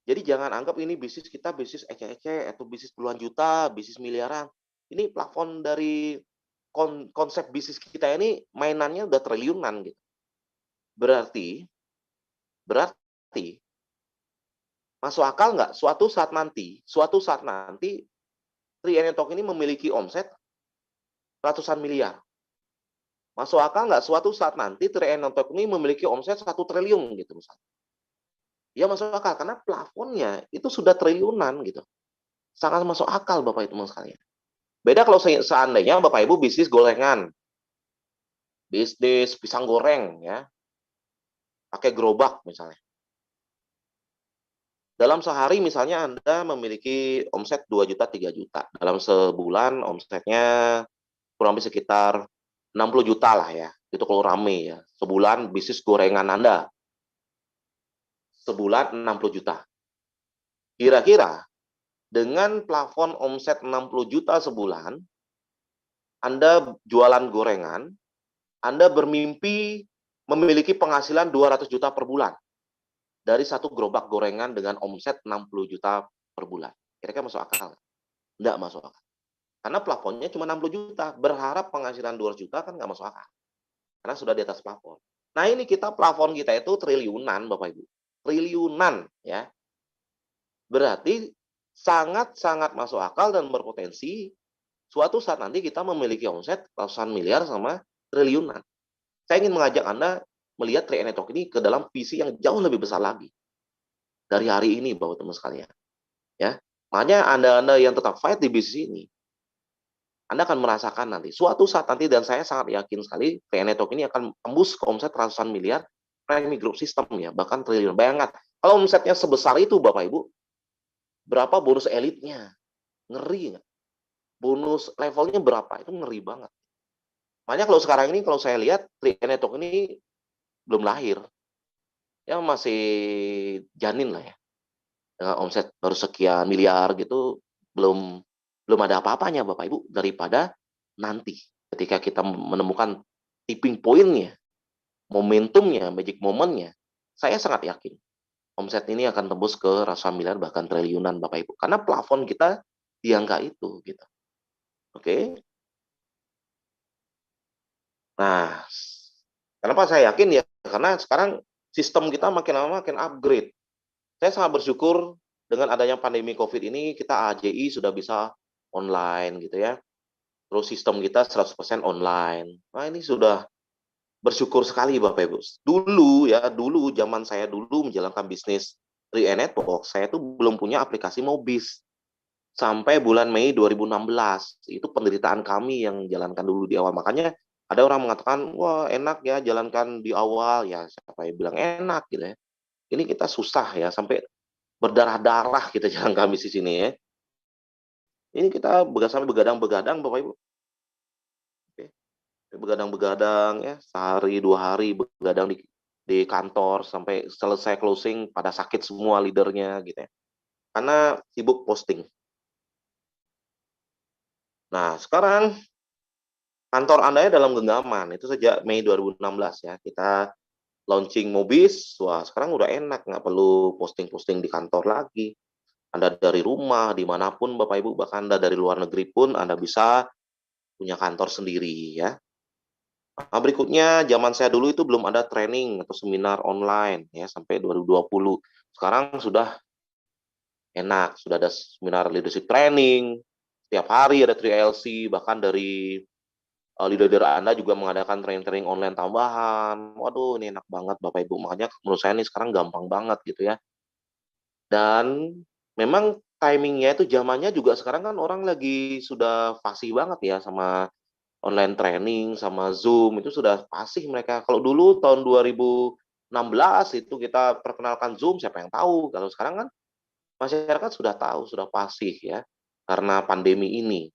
[SPEAKER 2] Jadi jangan anggap ini bisnis kita bisnis ece-ece atau bisnis puluhan juta, bisnis miliaran. Ini plafon dari konsep bisnis kita ini mainannya udah triliunan gitu. Berarti masuk akal nggak suatu saat nanti 3i Network ini memiliki omset ratusan miliar. Masuk akal nggak suatu saat nanti 3i Network ini memiliki omset 1 triliun gitu misalnya. Ya masuk akal karena plafonnya itu sudah triliunan gitu. Sangat masuk akal Bapak Ibu sekalian. Beda kalau seandainya Bapak Ibu bisnis gorengan. Bisnis pisang goreng ya. Pakai gerobak misalnya. Dalam sehari misalnya Anda memiliki omset 2 juta, 3 juta. Dalam sebulan omsetnya kurang lebih sekitar 60 juta lah ya. Itu kalau rame ya. Sebulan bisnis gorengan Anda. Sebulan 60 juta. Kira-kira dengan plafon omset 60 juta sebulan, Anda jualan gorengan, Anda bermimpi memiliki penghasilan 200 juta per bulan dari satu gerobak gorengan dengan omset 60 juta per bulan. Kira-kira masuk akal? Nggak masuk akal. Karena plafonnya cuma 60 juta. Berharap penghasilan 200 juta kan nggak masuk akal. Karena sudah di atas plafon. Nah ini plafon kita itu triliunan Bapak Ibu. Triliunan ya. Berarti sangat-sangat masuk akal dan berpotensi suatu saat nanti kita memiliki omset ratusan miliar sama triliunan. Saya ingin mengajak Anda melihat Tri Network ini ke dalam visi yang jauh lebih besar lagi. Dari hari ini Bapak teman sekalian. Ya. Makanya Anda yang tetap fight di bisnis ini, Anda akan merasakan nanti, suatu saat nanti, dan saya sangat yakin sekali, Tri Network ini akan tembus ke omset ratusan miliar, premi group system ya, bahkan triliun. Bayangkan, kalau omsetnya sebesar itu Bapak Ibu, berapa bonus elitnya? Ngeri nggak? Bonus levelnya berapa? Itu ngeri banget. Makanya kalau sekarang ini, kalau saya lihat, Tri Network ini belum lahir. Ya masih janin lah ya. Dengan omset baru sekian miliar gitu, belum ada apa-apanya Bapak Ibu, daripada nanti ketika kita menemukan tipping point-nya, momentumnya, magic moment-nya, saya sangat yakin omset ini akan tembus ke ratusan miliar bahkan triliunan Bapak Ibu. Karena plafon kita di angka itu gitu. Oke. Nah, kenapa saya yakin ya? Karena sekarang sistem kita makin lama makin upgrade. Saya sangat bersyukur dengan adanya pandemi COVID ini, kita AJI sudah bisa online gitu ya. Terus sistem kita 100% online. Nah ini sudah bersyukur sekali Bapak Ibu. Dulu zaman saya dulu menjalankan bisnis Tri Network, saya tuh belum punya aplikasi Mobis. Sampai bulan Mei 2016. Itu penderitaan kami yang jalankan dulu di awal. Makanya ada orang mengatakan, wah enak ya jalankan di awal. Ya siapa yang bilang enak gitu ya. Ini kita susah ya, sampai berdarah-darah kita jalankan bisnis ini ya. Ini kita sampai begadang-begadang Bapak Ibu. Begadang-begadang ya, sehari 2 hari begadang di kantor sampai selesai closing pada sakit semua leadernya gitu ya. Karena sibuk posting. Nah, sekarang kantor Anda dalam genggaman. Itu sejak Mei 2016 ya. Kita launching Mobis. Wah, sekarang udah enak, nggak perlu posting-posting di kantor lagi. Anda dari rumah, dimanapun Bapak Ibu, bahkan Anda dari luar negeri pun Anda bisa punya kantor sendiri ya. Nah, berikutnya, zaman saya dulu itu belum ada training atau seminar online ya sampai 2020. Sekarang sudah enak, sudah ada seminar leadership training, setiap hari ada 3LC, bahkan dari leader Anda juga mengadakan training-training online tambahan. Waduh, ini enak banget Bapak Ibu. Makanya menurut saya ini sekarang gampang banget gitu ya. Dan memang timingnya itu zamannya juga sekarang kan orang lagi sudah fasih banget ya sama online training, sama Zoom, itu sudah fasih mereka. Kalau dulu tahun 2016 itu kita perkenalkan Zoom, siapa yang tahu? Kalau sekarang kan masyarakat sudah tahu, sudah fasih ya. Karena pandemi ini.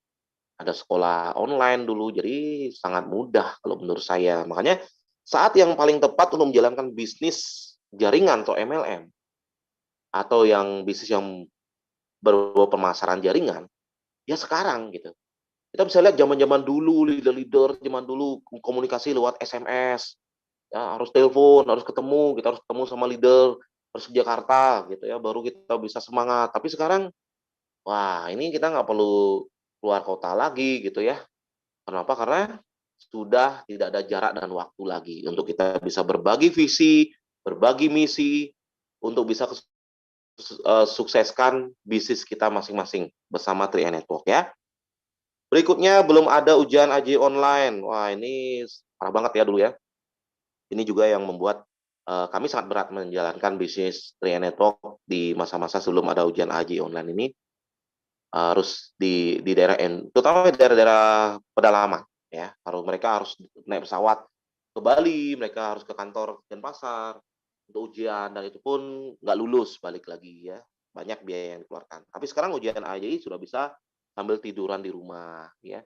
[SPEAKER 2] Ada sekolah online dulu, jadi sangat mudah kalau menurut saya. Makanya saat yang paling tepat untuk menjalankan bisnis jaringan atau MLM, atau yang bisnis yang berbau pemasaran jaringan, ya sekarang gitu. Kita bisa lihat zaman-zaman dulu, leader-leader zaman dulu komunikasi lewat SMS, ya harus telepon, harus ketemu, kita harus ketemu sama leader, harus ke Jakarta gitu ya, baru kita bisa semangat. Tapi sekarang, wah ini kita nggak perlu keluar kota lagi gitu ya. Kenapa? Karena sudah tidak ada jarak dan waktu lagi untuk kita bisa berbagi visi, berbagi misi, untuk bisa sukseskan bisnis kita masing-masing bersama Tri Network ya. Berikutnya, belum ada ujian AJ online. Wah, ini parah banget ya dulu ya. Ini juga yang membuat kami sangat berat menjalankan bisnis Tri Network di masa-masa sebelum ada ujian AJ online ini. Harus di daerah, terutama di daerah-daerah pedalaman ya. Mereka harus naik pesawat ke Bali, mereka harus ke kantor Denpasar untuk ujian, dan itu pun nggak lulus, balik lagi ya. Banyak biaya yang dikeluarkan. Tapi sekarang ujian AJI sudah bisa sambil tiduran di rumah ya.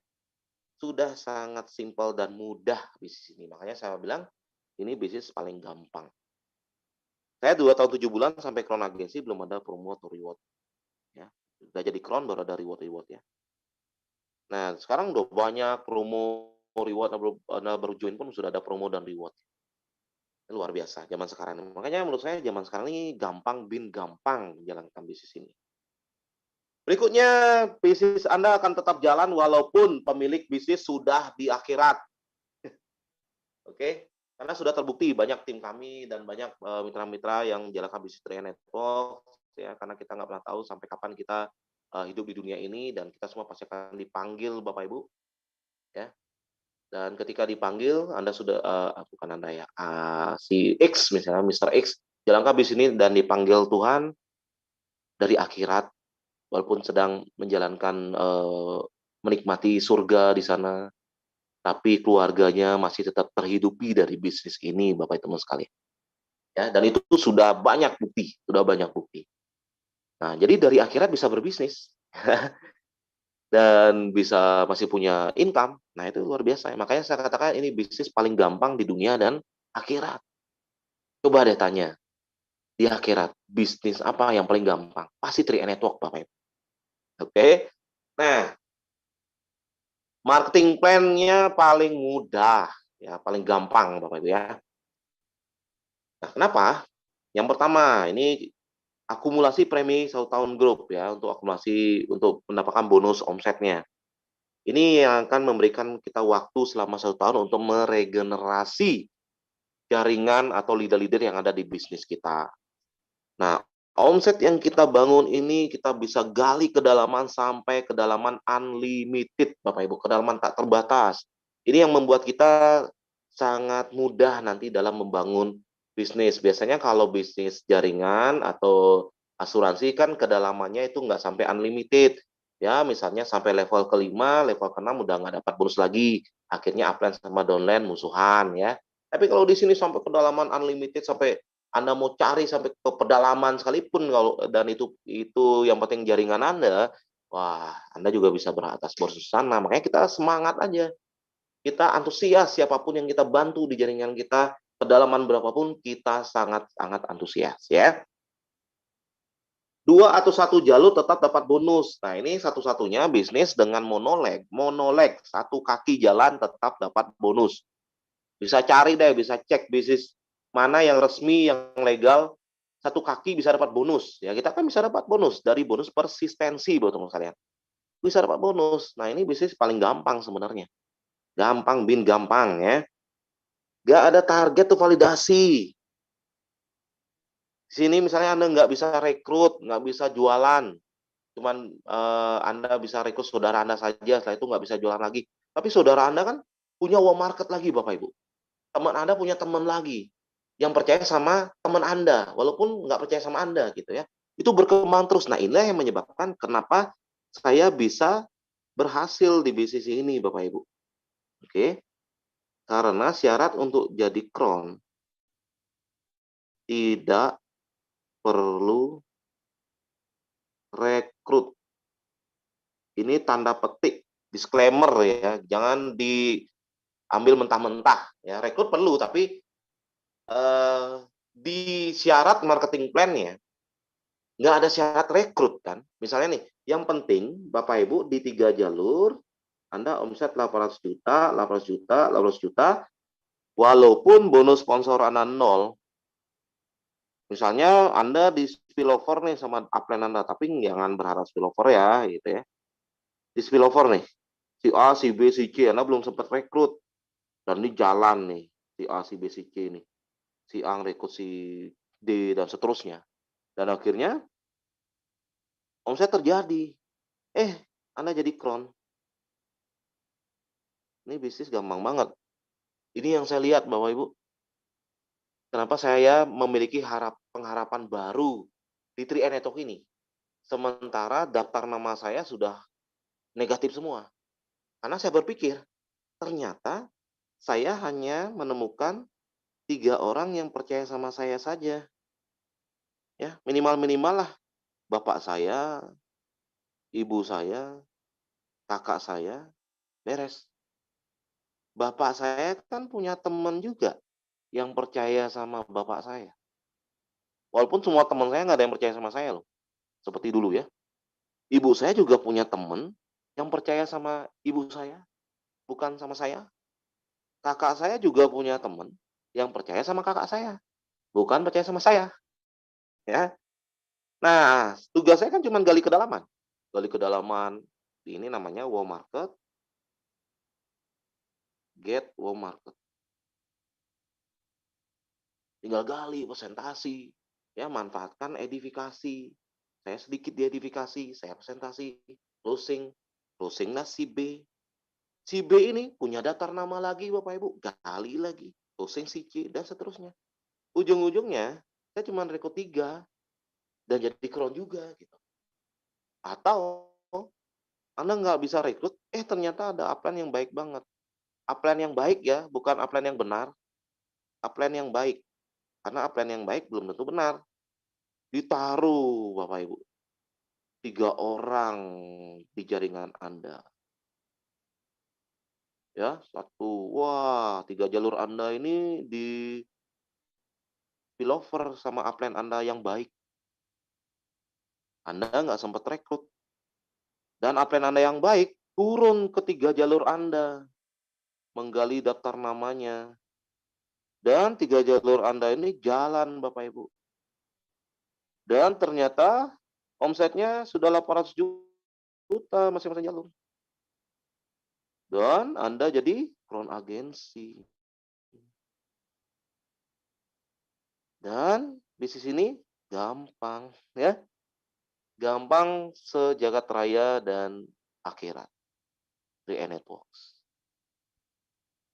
[SPEAKER 2] Sudah sangat simpel dan mudah bisnis ini. Makanya saya bilang ini bisnis paling gampang. Saya 2 tahun 7 bulan sampai Crown Agency belum ada promo atau reward. Udah jadi crown baru ada reward-reward ya. Nah, sekarang udah banyak promo reward, Anda baru join pun sudah ada promo dan reward. Luar biasa zaman sekarang. Makanya menurut saya zaman sekarang ini gampang menjalankan bisnis ini. Berikutnya, bisnis Anda akan tetap jalan walaupun pemilik bisnis sudah di akhirat. Oke, karena sudah terbukti banyak tim kami dan banyak mitra-mitra yang menjalankan bisnis Trian Network, ya, karena kita nggak pernah tahu sampai kapan kita hidup di dunia ini, dan kita semua pasti akan dipanggil Bapak Ibu, ya. Dan ketika dipanggil, Anda sudah bukan Anda ya, si X misalnya, Mr. X, jalankan bisnis ini dan dipanggil Tuhan dari akhirat, walaupun sedang menjalankan menikmati surga di sana, tapi keluarganya masih tetap terhidupi dari bisnis ini, Bapak Ibu sekalian. Ya, dan itu sudah banyak bukti, sudah banyak bukti. Nah, jadi dari akhirat bisa berbisnis dan bisa masih punya income. Nah, itu luar biasa. Makanya saya katakan ini bisnis paling gampang di dunia dan akhirat. Coba deh tanya, di akhirat bisnis apa yang paling gampang? Pasti 3 Network, Bapak Ibu. Oke. Nah, marketing plan-nya paling mudah, ya, paling gampang, Bapak Ibu ya. Nah, kenapa? Yang pertama, ini akumulasi premi 1 tahun grup ya, untuk akumulasi untuk mendapatkan bonus omsetnya. Ini yang akan memberikan kita waktu selama 1 tahun untuk meregenerasi jaringan atau leader-leader yang ada di bisnis kita. Nah, omset yang kita bangun ini kita bisa gali kedalaman sampai kedalaman unlimited, Bapak Ibu, kedalaman tak terbatas. Ini yang membuat kita sangat mudah nanti dalam membangun bisnis. Biasanya kalau bisnis jaringan atau asuransi kan kedalamannya itu nggak sampai unlimited. Ya, misalnya sampai level kelima, level keenam udah nggak dapat bonus lagi. Akhirnya upline sama downline musuhan ya. Tapi kalau di sini sampai kedalaman unlimited, sampai Anda mau cari sampai ke pedalaman sekalipun, kalau dan itu yang penting jaringan Anda, wah, Anda juga bisa beratas bonus sana. Makanya kita semangat aja. Kita antusias, siapapun yang kita bantu di jaringan kita, kedalaman berapapun, kita sangat-sangat antusias ya. 2 atau 1 jalur tetap dapat bonus. Nah, ini satu-satunya bisnis dengan monoleg. Monoleg, 1 kaki jalan tetap dapat bonus. Bisa cari deh, bisa cek bisnis mana yang resmi, yang legal, 1 kaki bisa dapat bonus. Ya, kita kan bisa dapat bonus dari bonus persistensi, buat teman sekalian. Bisa dapat bonus. Nah, ini bisnis paling gampang sebenarnya. Gampang, gampang ya. Nggak ada target tuh validasi. Di sini misalnya Anda nggak bisa rekrut, nggak bisa jualan. Cuman Anda bisa rekrut saudara Anda saja, setelah itu nggak bisa jualan lagi. Tapi saudara Anda kan punya warm market lagi, Bapak Ibu. Teman Anda punya teman lagi yang percaya sama teman Anda, walaupun nggak percaya sama Anda gitu ya. Itu berkembang terus. Nah, inilah yang menyebabkan kenapa saya bisa berhasil di bisnis ini, Bapak Ibu. Oke. Karena syarat untuk jadi crown tidak perlu rekrut. Ini tanda petik, disclaimer ya, jangan diambil mentah-mentah ya. Rekrut perlu, tapi di syarat marketing plan-nya nggak ada syarat rekrut kan. Misalnya nih, yang penting Bapak Ibu di 3 jalur Anda omset 800 juta, 800 juta, 800 juta, walaupun bonus sponsor Anda 0. Misalnya Anda di spillover nih sama upline Anda, tapi jangan berharap spillover ya, gitu ya. Di spillover nih, si A, si B, si C, Anda belum sempat rekrut. Dan ini jalan nih, si A, si B, si C nih. Si A rekrut si D, dan seterusnya. Dan akhirnya, omset terjadi. Anda jadi crown. Ini bisnis gampang banget. Ini yang saya lihat, Bapak Ibu. Kenapa saya memiliki pengharapan baru di 3 Network ini. Sementara daftar nama saya sudah negatif semua. Karena saya berpikir, ternyata saya hanya menemukan 3 orang yang percaya sama saya saja. Ya, minimal-minimal lah. Bapak saya, ibu saya, kakak saya, beres. Bapak saya kan punya teman juga yang percaya sama bapak saya. Walaupun semua teman saya nggak ada yang percaya sama saya loh. Seperti dulu ya. Ibu saya juga punya teman yang percaya sama ibu saya, bukan sama saya. Kakak saya juga punya teman yang percaya sama kakak saya, bukan percaya sama saya, ya. Nah, tugas saya kan cuma gali kedalaman. Gali kedalaman, ini namanya wow market, get wow market. Tinggal gali, presentasi, ya manfaatkan edifikasi. Saya sedikit diedifikasi, saya presentasi, closing, closingnya si B. Si B ini punya daftar nama lagi Bapak Ibu, gali lagi, closing si C, dan seterusnya. Ujung-ujungnya, saya cuma rekrut 3, dan jadi crown juga gitu. Atau Anda nggak bisa rekrut, ternyata ada upline yang baik banget. Upline yang baik ya, bukan upline yang benar, upline yang baik. Karena upline yang baik belum tentu benar. Ditaruh Bapak Ibu, 3 orang di jaringan Anda. Ya, wah 3 jalur Anda ini di spillover sama upline Anda yang baik. Anda nggak sempat rekrut. Dan upline Anda yang baik turun ke 3 jalur Anda, menggali daftar namanya. Dan 3 jalur Anda ini jalan Bapak Ibu. Dan ternyata omsetnya sudah 800 juta masing-masing jalur. Dan Anda jadi crown agensi. Dan bisnis ini gampang ya. Gampang sejagat raya dan akhirat. 3 Networks.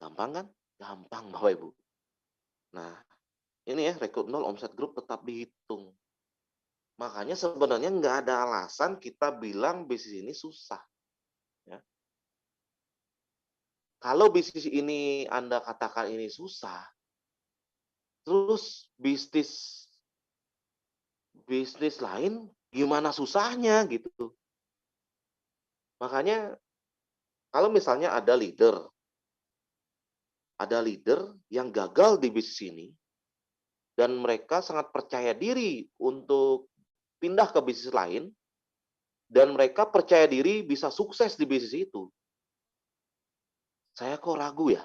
[SPEAKER 2] Gampang kan? Gampang Bapak Ibu. Nah, ini ya rekrut 0 omset grup tetap dihitung. Makanya sebenarnya nggak ada alasan kita bilang bisnis ini susah. Ya. Kalau bisnis ini Anda katakan ini susah, terus bisnis lain gimana susahnya gitu. Makanya kalau misalnya ada leader yang gagal di bisnis ini, dan mereka sangat percaya diri untuk pindah ke bisnis lain, dan mereka percaya diri bisa sukses di bisnis itu. Saya kok ragu ya,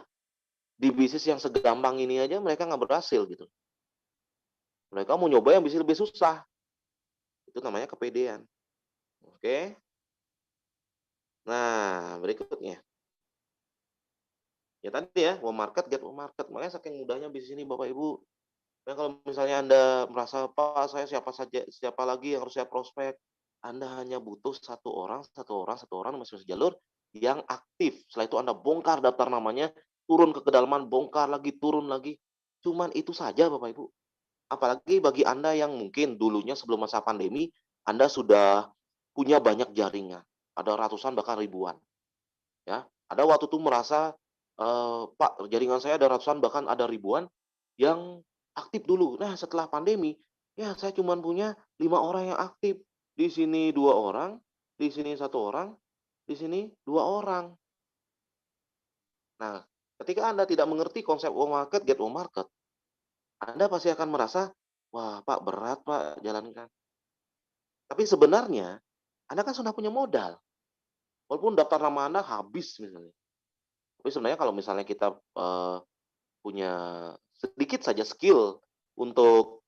[SPEAKER 2] di bisnis yang segampang ini aja mereka nggak berhasil gitu. Mereka mau nyoba yang bisnis lebih susah. Itu namanya kepedean. Oke. Nah, berikutnya. Ya tadi ya, wow market, get wow market. Makanya saking mudahnya bisnis ini Bapak Ibu. Nah, kalau misalnya Anda merasa, Pak, saya siapa lagi yang harus saya prospek? Anda hanya butuh satu orang masuk jalur yang aktif. Setelah itu Anda bongkar daftar namanya, turun ke kedalaman, bongkar lagi, turun lagi. Cuman itu saja Bapak Ibu. Apalagi bagi Anda yang mungkin dulunya sebelum masa pandemi, Anda sudah punya banyak jaringan. Ada ratusan bahkan ribuan. Ya, ada waktu itu merasa, Pak, jaringan saya ada ratusan bahkan ada ribuan yang aktif dulu. Nah, setelah pandemi, ya saya cuma punya 5 orang yang aktif. Di sini 2 orang, di sini 1 orang, di sini 2 orang. Nah, ketika Anda tidak mengerti konsep wow market, get wow market, Anda pasti akan merasa, "Wah, Pak, berat, Pak, jalankan." Tapi sebenarnya Anda kan sudah punya modal, walaupun daftar nama Anda habis misalnya. Tapi sebenarnya kalau misalnya kita, punya sedikit saja skill untuk,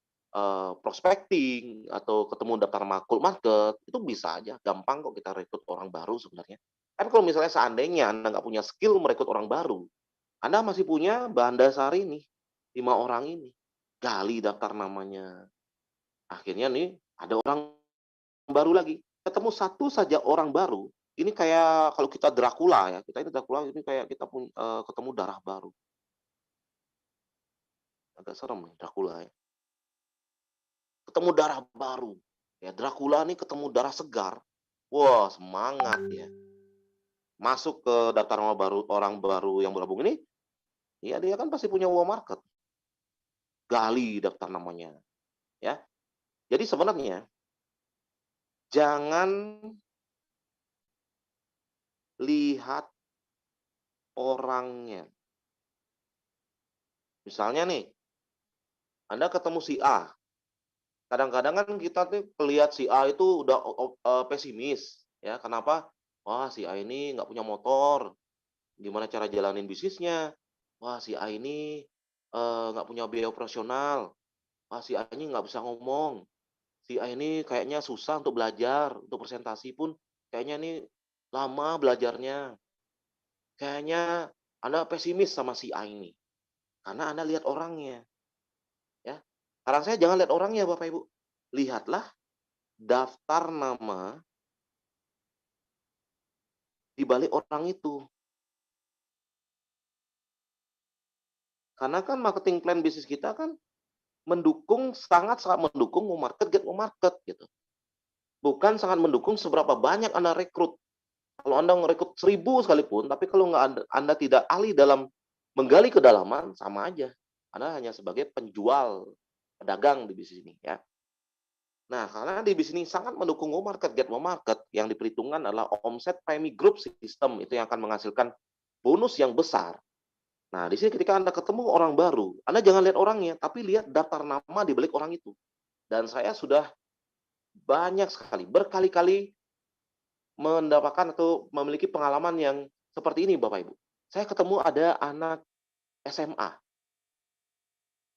[SPEAKER 2] prospecting atau ketemu daftar cold market, itu bisa aja, gampang kok kita rekrut orang baru sebenarnya. Tapi kalau misalnya seandainya Anda nggak punya skill merekrut orang baru, Anda masih punya bahan dasar ini, 5 orang ini, gali daftar namanya. Akhirnya nih ada orang baru lagi, ketemu satu saja orang baru, ini kayak kalau kita Dracula ya, kita ini Dracula ini kayak kita ketemu darah baru. Agak serem nih Dracula ya. Ketemu darah baru. Ya, Dracula nih ketemu darah segar. Wah, semangat ya. Masuk ke daftar nama baru, orang baru yang bergabung ini, ya dia kan pasti punya wow market. Gali daftar namanya. Ya. Jadi sebenarnya jangan lihat orangnya. Misalnya nih, Anda ketemu si A. Kadang-kadang kan kita tuh lihat si A itu udah pesimis, ya. Kenapa? Wah, si A ini nggak punya motor, gimana cara jalanin bisnisnya? Wah, si A ini nggak punya biaya operasional. Wah, si A ini nggak bisa ngomong. Si A ini kayaknya susah untuk belajar, untuk presentasi pun kayaknya ini lama belajarnya. Kayaknya Anda pesimis sama si A ini, karena Anda lihat orangnya, ya. Saran saya jangan lihat orangnya, Bapak Ibu. Lihatlah daftar nama di balik orang itu. Karena kan marketing plan bisnis kita kan mendukung, sangat-sangat mendukung mau market, get mau market gitu. Bukan sangat mendukung seberapa banyak Anda rekrut. Kalau Anda ngerekrut 1.000 sekalipun, tapi kalau Anda tidak ahli dalam menggali kedalaman, sama aja. Anda hanya sebagai penjual, pedagang di bisnis ini ya. Nah, karena di bisnis ini sangat mendukung go market, get go market, yang diperhitungkan adalah omset premi group system, itu yang akan menghasilkan bonus yang besar. Nah, di sini ketika Anda ketemu orang baru, Anda jangan lihat orangnya, tapi lihat daftar nama di balik orang itu. Dan saya sudah banyak sekali, berkali-kali mendapatkan atau memiliki pengalaman yang seperti ini, Bapak Ibu. Saya ketemu ada anak SMA.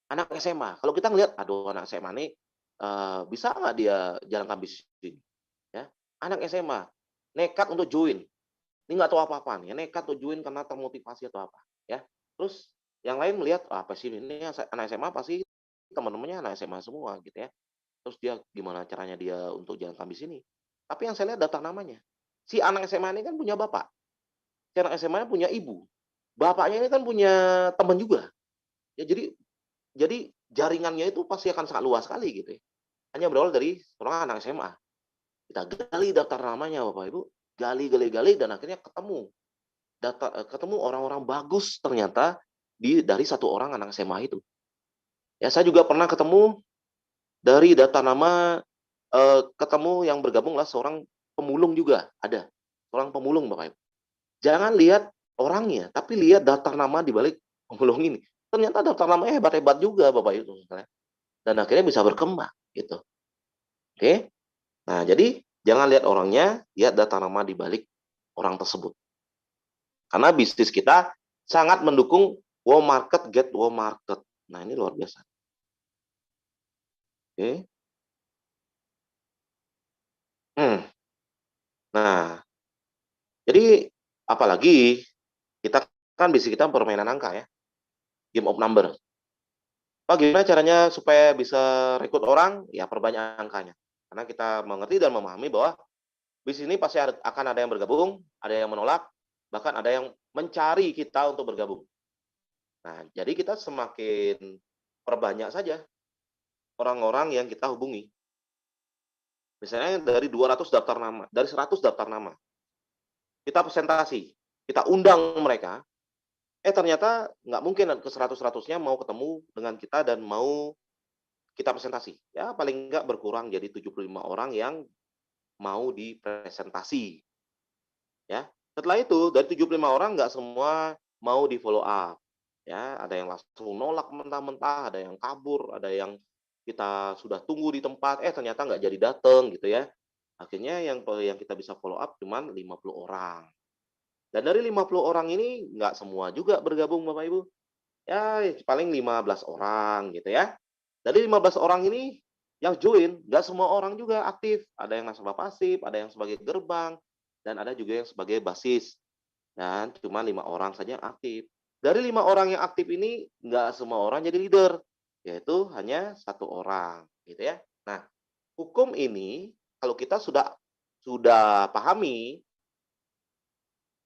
[SPEAKER 2] Anak SMA, kalau kita ngelihat, aduh anak SMA nih, bisa nggak dia jalankan bisnis ini? Ya, anak SMA, nekat untuk join. Ini nggak tahu apa-apaan ya, nekat untuk join karena termotivasi atau apa, ya. Terus yang lain melihat, apa sih ini anak SMA pasti teman-temannya anak SMA semua gitu ya. Terus dia gimana caranya dia untuk jalankan bisnis ini. Tapi yang saya lihat daftar namanya. Si anak SMA ini kan punya bapak, si anak SMA punya ibu. Bapaknya ini kan punya teman juga. Ya jadi jaringannya itu pasti akan sangat luas sekali gitu ya. Hanya berawal dari seorang anak SMA. Kita gali daftar namanya Bapak Ibu, gali dan akhirnya ketemu orang-orang bagus ternyata dari satu orang anak SMA itu. Ya, saya juga pernah ketemu dari daftar nama, ketemu yang bergabunglah seorang pemulung juga, ada. Seorang pemulung Bapak Ibu. Jangan lihat orangnya, tapi lihat daftar nama di balik pemulung ini. Ternyata daftar namanya hebat-hebat juga Bapak Ibu, dan akhirnya bisa berkembang gitu. Oke. Nah, jadi jangan lihat orangnya, lihat data nama di balik orang tersebut. Karena bisnis kita sangat mendukung wow market, get wow market. Nah, ini luar biasa. Oke. Nah, jadi apalagi kita kan bisnis kita permainan angka ya, game of number. Gimana caranya supaya bisa rekrut orang? Ya perbanyak angkanya. Karena kita mengerti dan memahami bahwa bisnis ini pasti akan ada yang bergabung, ada yang menolak, bahkan ada yang mencari kita untuk bergabung. Nah, jadi kita semakin perbanyak saja orang-orang yang kita hubungi. Misalnya dari 200 daftar nama, dari 100 daftar nama. Kita presentasi, kita undang mereka, ternyata nggak mungkin ke 100-100-nya mau ketemu dengan kita dan mau kita presentasi. Ya paling nggak berkurang jadi 75 orang yang mau dipresentasi. Ya. Setelah itu dari 75 orang nggak semua mau di follow up. Ya, ada yang langsung nolak mentah-mentah, ada yang kabur, ada yang kita sudah tunggu di tempat, ternyata nggak jadi datang gitu ya. Akhirnya yang kita bisa follow up cuman 50 orang. Dan dari 50 orang ini nggak semua juga bergabung Bapak Ibu. Ya paling 15 orang gitu ya. Dari 15 orang ini yang join, nggak semua orang juga aktif. Ada yang nasabah pasif, ada yang sebagai gerbang, dan ada juga yang sebagai basis. Dan cuma 5 orang saja yang aktif. Dari 5 orang yang aktif ini, nggak semua orang jadi leader, yaitu hanya 1 orang, gitu ya. Nah, hukum ini kalau kita sudah pahami,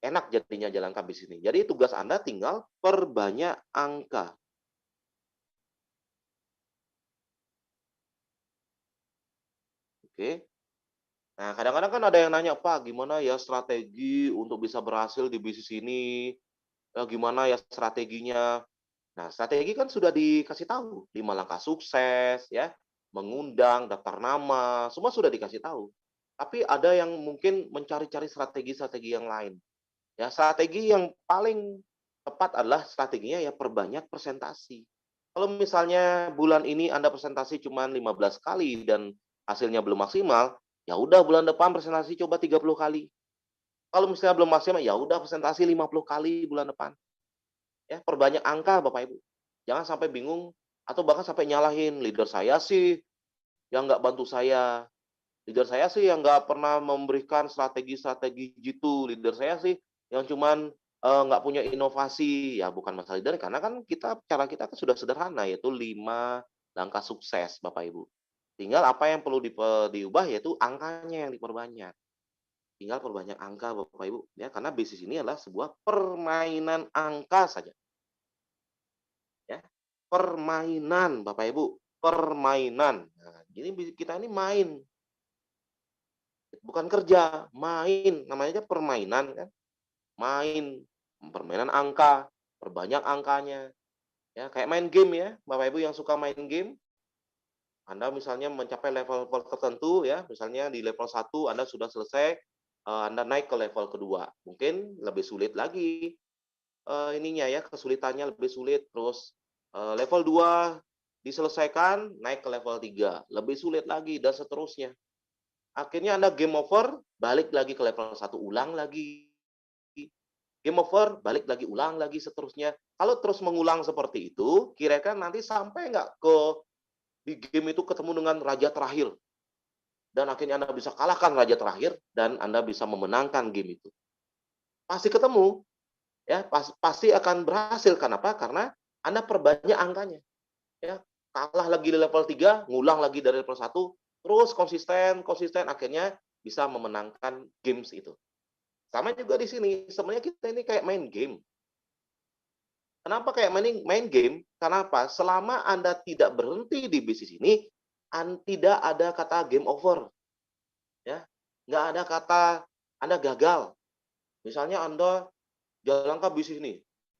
[SPEAKER 2] enak jadinya jalankan bisnis ini. Jadi tugas Anda tinggal perbanyak angka. Oke. Nah, kadang-kadang kan ada yang nanya, "Pak, gimana ya strategi untuk bisa berhasil di bisnis ini? Gimana ya strateginya?" Nah, strategi kan sudah dikasih tahu, 5 langkah sukses ya, mengundang, daftar nama, semua sudah dikasih tahu. Tapi ada yang mungkin mencari-cari strategi-strategi yang lain. Ya, strategi yang paling tepat adalah strateginya ya perbanyak presentasi. Kalau misalnya bulan ini Anda presentasi cuma 15 kali dan hasilnya belum maksimal, ya udah bulan depan presentasi coba 30 kali. Kalau misalnya belum maksimal, ya udah presentasi 50 kali bulan depan. Ya, perbanyak angka Bapak Ibu. Jangan sampai bingung atau bahkan sampai nyalahin leader saya sih yang nggak bantu saya. Leader saya sih yang nggak pernah memberikan strategi-strategi gitu. Leader saya sih yang cuman nggak punya inovasi. Ya bukan masalah leader, karena kan cara kita kan sudah sederhana, yaitu 5 langkah sukses Bapak Ibu. Tinggal apa yang perlu diubah, yaitu angkanya yang diperbanyak. Tinggal perbanyak angka Bapak Ibu, ya karena bisnis ini adalah sebuah permainan angka saja, ya. Permainan Bapak Ibu, permainan. Nah, jadi kita ini main, bukan kerja, main. Namanya aja permainan kan. Main, permainan angka, perbanyak angkanya. Ya, kayak main game ya, Bapak Ibu yang suka main game. Anda misalnya mencapai level-level tertentu ya, misalnya di level 1 Anda sudah selesai, Anda naik ke level kedua. Mungkin lebih sulit lagi ininya ya, kesulitannya lebih sulit. Terus level 2 diselesaikan, naik ke level 3, lebih sulit lagi dan seterusnya. Akhirnya Anda game over, balik lagi ke level 1, ulang lagi. Game over, balik lagi, ulang lagi, seterusnya. Kalau terus mengulang seperti itu, kira-kira nanti sampai nggak di game itu ketemu dengan raja terakhir. Dan akhirnya Anda bisa kalahkan raja terakhir, dan Anda bisa memenangkan game itu. Pasti ketemu, ya pasti akan berhasil. Kenapa? Karena Anda perbanyak angkanya. Ya, kalah lagi di level 3, ngulang lagi dari level 1, terus konsisten, akhirnya bisa memenangkan games itu. Sama juga di sini, sebenarnya kita ini kayak main game. Kenapa kayak main game? Kenapa? Selama Anda tidak berhenti di bisnis ini, tidak ada kata game over. Ya, nggak ada kata Anda gagal. Misalnya Anda jalankan bisnis ini,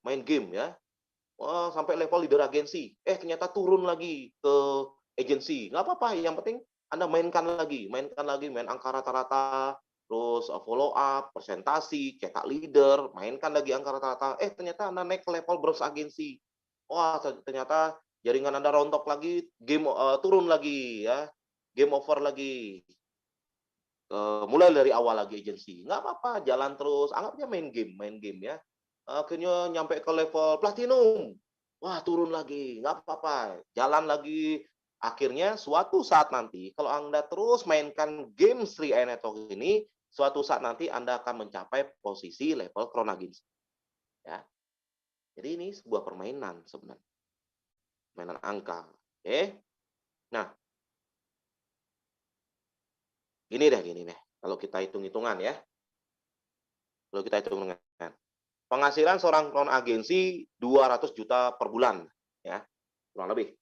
[SPEAKER 2] main game ya, wah, sampai level leader agensi, ternyata turun lagi ke agensi, nggak apa-apa, yang penting Anda main angka rata-rata, terus follow up, presentasi, cetak leader, mainkan lagi angka rata-rata, ternyata Anda naik ke level bros agensi, wah ternyata jaringan Anda rontok lagi, turun lagi ya, game over lagi, mulai dari awal lagi agensi, nggak apa-apa, jalan terus, anggapnya main game ya. Akhirnya nyampe ke level platinum, wah turun lagi, nggak apa-apa, jalan lagi. Akhirnya suatu saat nanti, kalau Anda terus mainkan game Sri Network ini, suatu saat nanti Anda akan mencapai posisi level Crown Agency. Ya. Jadi ini sebuah permainan sebenarnya, permainan angka. Oke. Nah, gini deh, kalau kita hitung-hitungan ya. Kalau kita hitung-hitungan. Penghasilan seorang crown agensi 200 juta per bulan, ya, kurang lebih.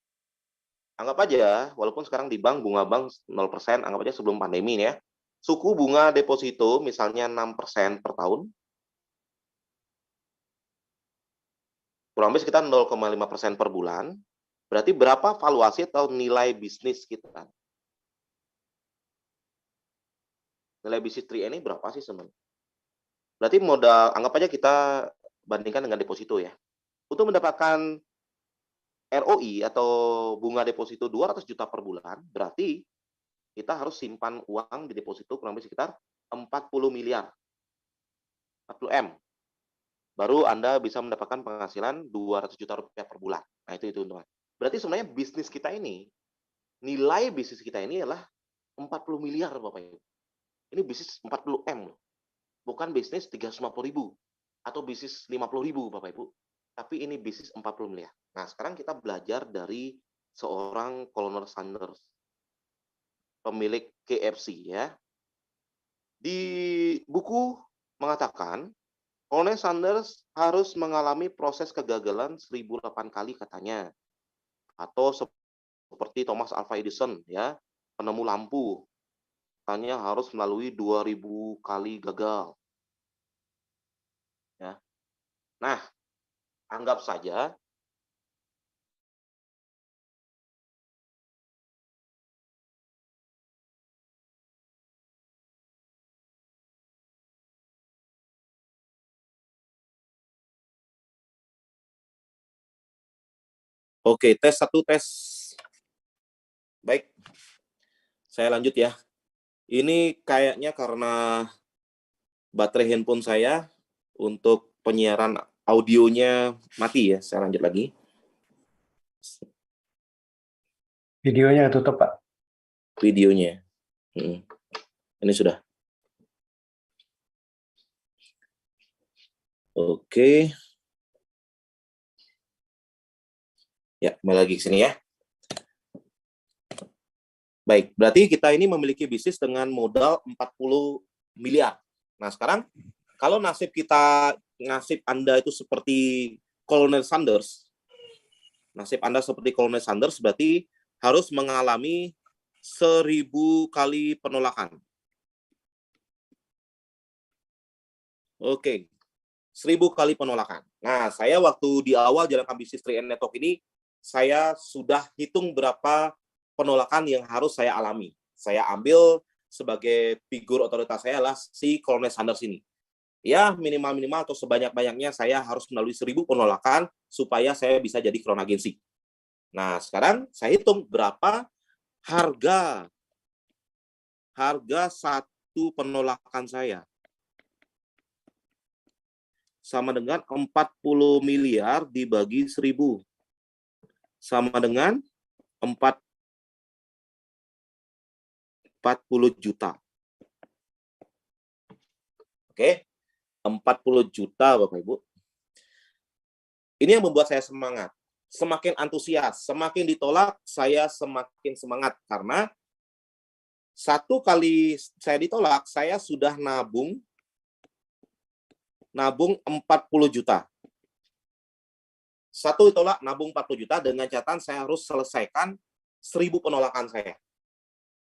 [SPEAKER 2] Anggap aja, walaupun sekarang di bank, bunga bank 0%, anggap aja sebelum pandemi ya. Suku bunga deposito misalnya 6% per tahun, kurang lebih sekitar 0,5% per bulan. Berarti berapa valuasi atau nilai bisnis kita? Nilai bisnis 3 ini berapa sih sebenarnya? Berarti modal, anggap aja kita bandingkan dengan deposito ya. Untuk mendapatkan ROI atau bunga deposito 200 juta per bulan, berarti kita harus simpan uang di deposito kurang lebih sekitar 40 miliar, 40 M. Baru Anda bisa mendapatkan penghasilan 200 juta rupiah per bulan. Nah, itu teman. Berarti sebenarnya bisnis kita ini, nilai bisnis kita ini adalah 40 miliar Bapak Ibu. Ini bisnis 40 M loh. Bukan bisnis 350.000 atau bisnis 50.000 Bapak Ibu. Tapi ini bisnis 40 miliar. Nah, sekarang kita belajar dari seorang Colonel Sanders, pemilik KFC ya. Di buku mengatakan, Colonel Sanders harus mengalami proses kegagalan 1008 kali katanya. Atau seperti Thomas Alva Edison ya, penemu lampu. Katanya harus melalui 2000 kali gagal. Ya. Nah, anggap saja Oke, tes 1, tes. Baik, saya lanjut ya. Ini kayaknya karena baterai handphone saya untuk penyiaran audionya mati ya. Saya lanjut lagi.
[SPEAKER 3] Videonya tutup, Pak.
[SPEAKER 2] Videonya. Ini sudah. Oke. Ya, kembali lagi ke sini ya. Baik, berarti kita ini memiliki bisnis dengan modal 40 miliar. Nah, sekarang kalau nasib Anda itu seperti Colonel Sanders, nasib Anda seperti Colonel Sanders berarti harus mengalami 1000 kali penolakan. Oke, 1000 kali penolakan. Nah, saya waktu di awal jalankan bisnis 3N Network ini, saya sudah hitung berapa penolakan yang harus saya alami. Saya ambil sebagai figur otoritas saya adalah si Colonel Sanders ini. Ya, minimal-minimal atau sebanyak-banyaknya saya harus melalui 1000 penolakan supaya saya bisa jadi Crown Agency. Nah, sekarang saya hitung berapa harga satu penolakan saya. Sama dengan 40 miliar dibagi 1000. Sama dengan 40 juta. Oke, 40 juta Bapak Ibu. Ini yang membuat saya semangat. Semakin antusias, semakin ditolak, saya semakin semangat. Karena satu kali saya ditolak, saya sudah nabung 40 juta. Satu ditolak, nabung 40 juta, dengan catatan saya harus selesaikan 1000 penolakan saya.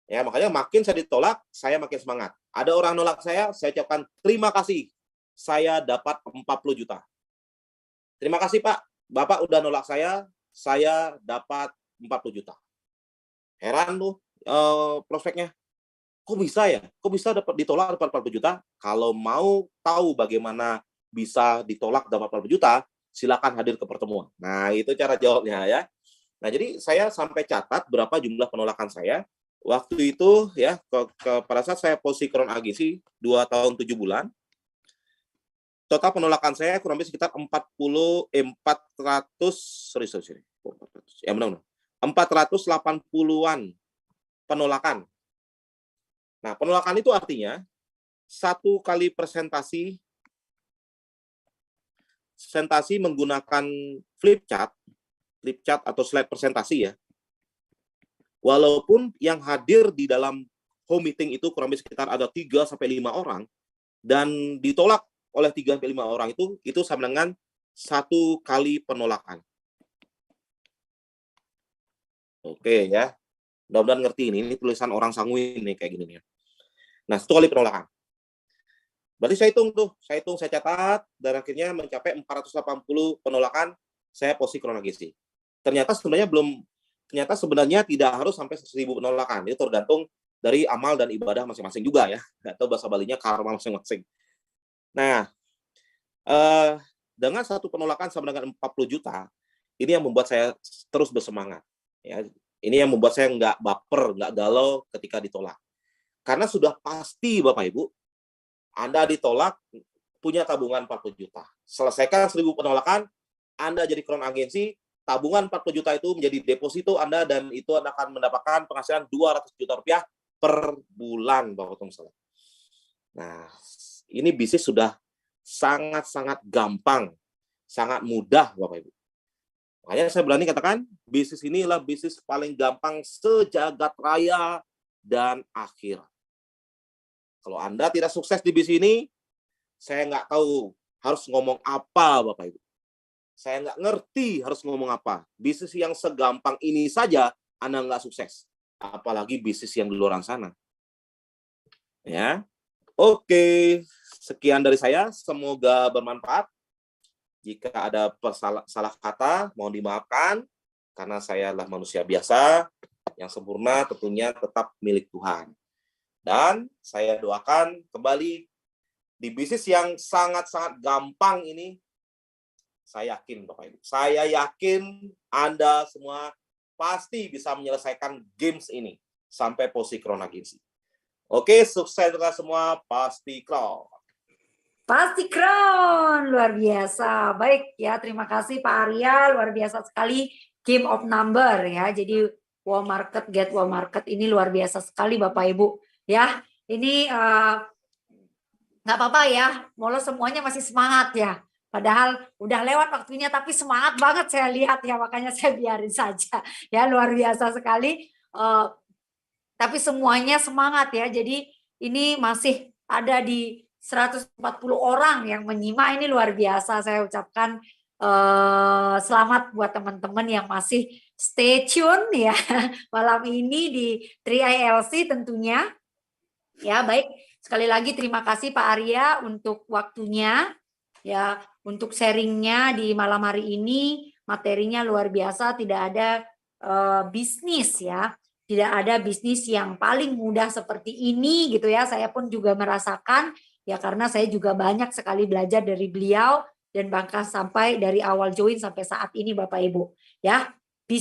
[SPEAKER 2] Ya, makanya makin saya ditolak, saya makin semangat. Ada orang nolak saya ucapkan terima kasih. Saya dapat 40 juta. Terima kasih Pak, Bapak udah nolak saya dapat 40 juta. Heran tuh prospeknya. Kok bisa ya? Kok bisa ditolak dapat 40 juta? Kalau mau tahu bagaimana bisa ditolak dapat 40 juta, silakan hadir ke pertemuan. Nah, itu cara jawabnya ya. Nah, jadi saya sampai catat berapa jumlah penolakan saya. Waktu itu ya, pada saat saya posisi Crown Agency 2 tahun 7 bulan, total penolakan saya kurang lebih sekitar 480-an penolakan. Nah, penolakan itu artinya satu kali presentasi menggunakan flip chart atau slide presentasi ya. Walaupun yang hadir di dalam home meeting itu kurang lebih sekitar ada 3-5 orang dan ditolak oleh 3-5 orang itu sama dengan satu kali penolakan. Oke ya. Mudah-mudahan ngerti ini tulisan orang sanguin nih kayak gini nih. Nah, satu kali penolakan. Berarti saya catat, dan akhirnya mencapai 480 penolakan, saya posisi Crown Agency. Ternyata sebenarnya tidak harus sampai 1000 penolakan. Itu tergantung dari amal dan ibadah masing-masing juga ya. Atau bahasa Balinya karma masing-masing. Nah, dengan satu penolakan sama dengan 40 juta, ini yang membuat saya terus bersemangat. Ya, ini yang membuat saya nggak baper, nggak galau ketika ditolak. Karena sudah pasti Bapak Ibu, Anda ditolak, punya tabungan 40 juta. Selesaikan 1000 penolakan, Anda jadi Crown Agency, tabungan 40 juta itu menjadi deposito Anda, dan itu Anda akan mendapatkan penghasilan 200 juta rupiah per bulan, Bapak Ibu. Nah, ini bisnis sudah sangat-sangat gampang, sangat mudah, Bapak Ibu. Makanya saya berani katakan, bisnis ini adalah bisnis paling gampang sejagat raya dan akhirat. Kalau Anda tidak sukses di bisnis ini, saya nggak tahu harus ngomong apa, Bapak Ibu. Saya nggak ngerti harus ngomong apa. Bisnis yang segampang ini saja Anda nggak sukses. Apalagi bisnis yang di luar sana. Ya, oke. Sekian dari saya. Semoga bermanfaat. Jika ada salah kata, mohon dimaafkan. Karena saya adalah manusia biasa. Yang sempurna tentunya tetap milik Tuhan. Dan saya doakan kembali di bisnis yang sangat-sangat gampang ini,
[SPEAKER 4] Saya yakin Bapak Ibu. Saya yakin Anda semua pasti bisa menyelesaikan games ini sampai posisi Corona Games. Oke, sukses untuk semua. Pasti Crown.
[SPEAKER 1] Pasti Crown, luar biasa. Baik ya, terima kasih Pak Arya, luar biasa sekali game of number ya. Jadi Wow Market Get Wow Market ini luar biasa sekali Bapak Ibu ya. Ini nggak apa-apa ya, Molo semuanya masih semangat ya. Padahal udah lewat waktunya, tapi semangat banget saya lihat ya, makanya saya biarin saja. Ya luar biasa sekali. Tapi semuanya semangat ya. Jadi ini masih ada di 140 orang yang menyimak, ini luar biasa. Saya ucapkan selamat buat teman-teman yang masih stay tune ya malam ini di 3ILC tentunya. Ya baik, sekali lagi terima kasih Pak Arya untuk waktunya ya, untuk sharingnya di malam hari ini. Materinya luar biasa, tidak ada bisnis ya, tidak ada bisnis yang paling mudah seperti ini gitu ya. Saya pun juga merasakan ya, karena saya juga banyak sekali belajar dari beliau dan bahkan sampai dari awal join sampai saat ini Bapak Ibu ya.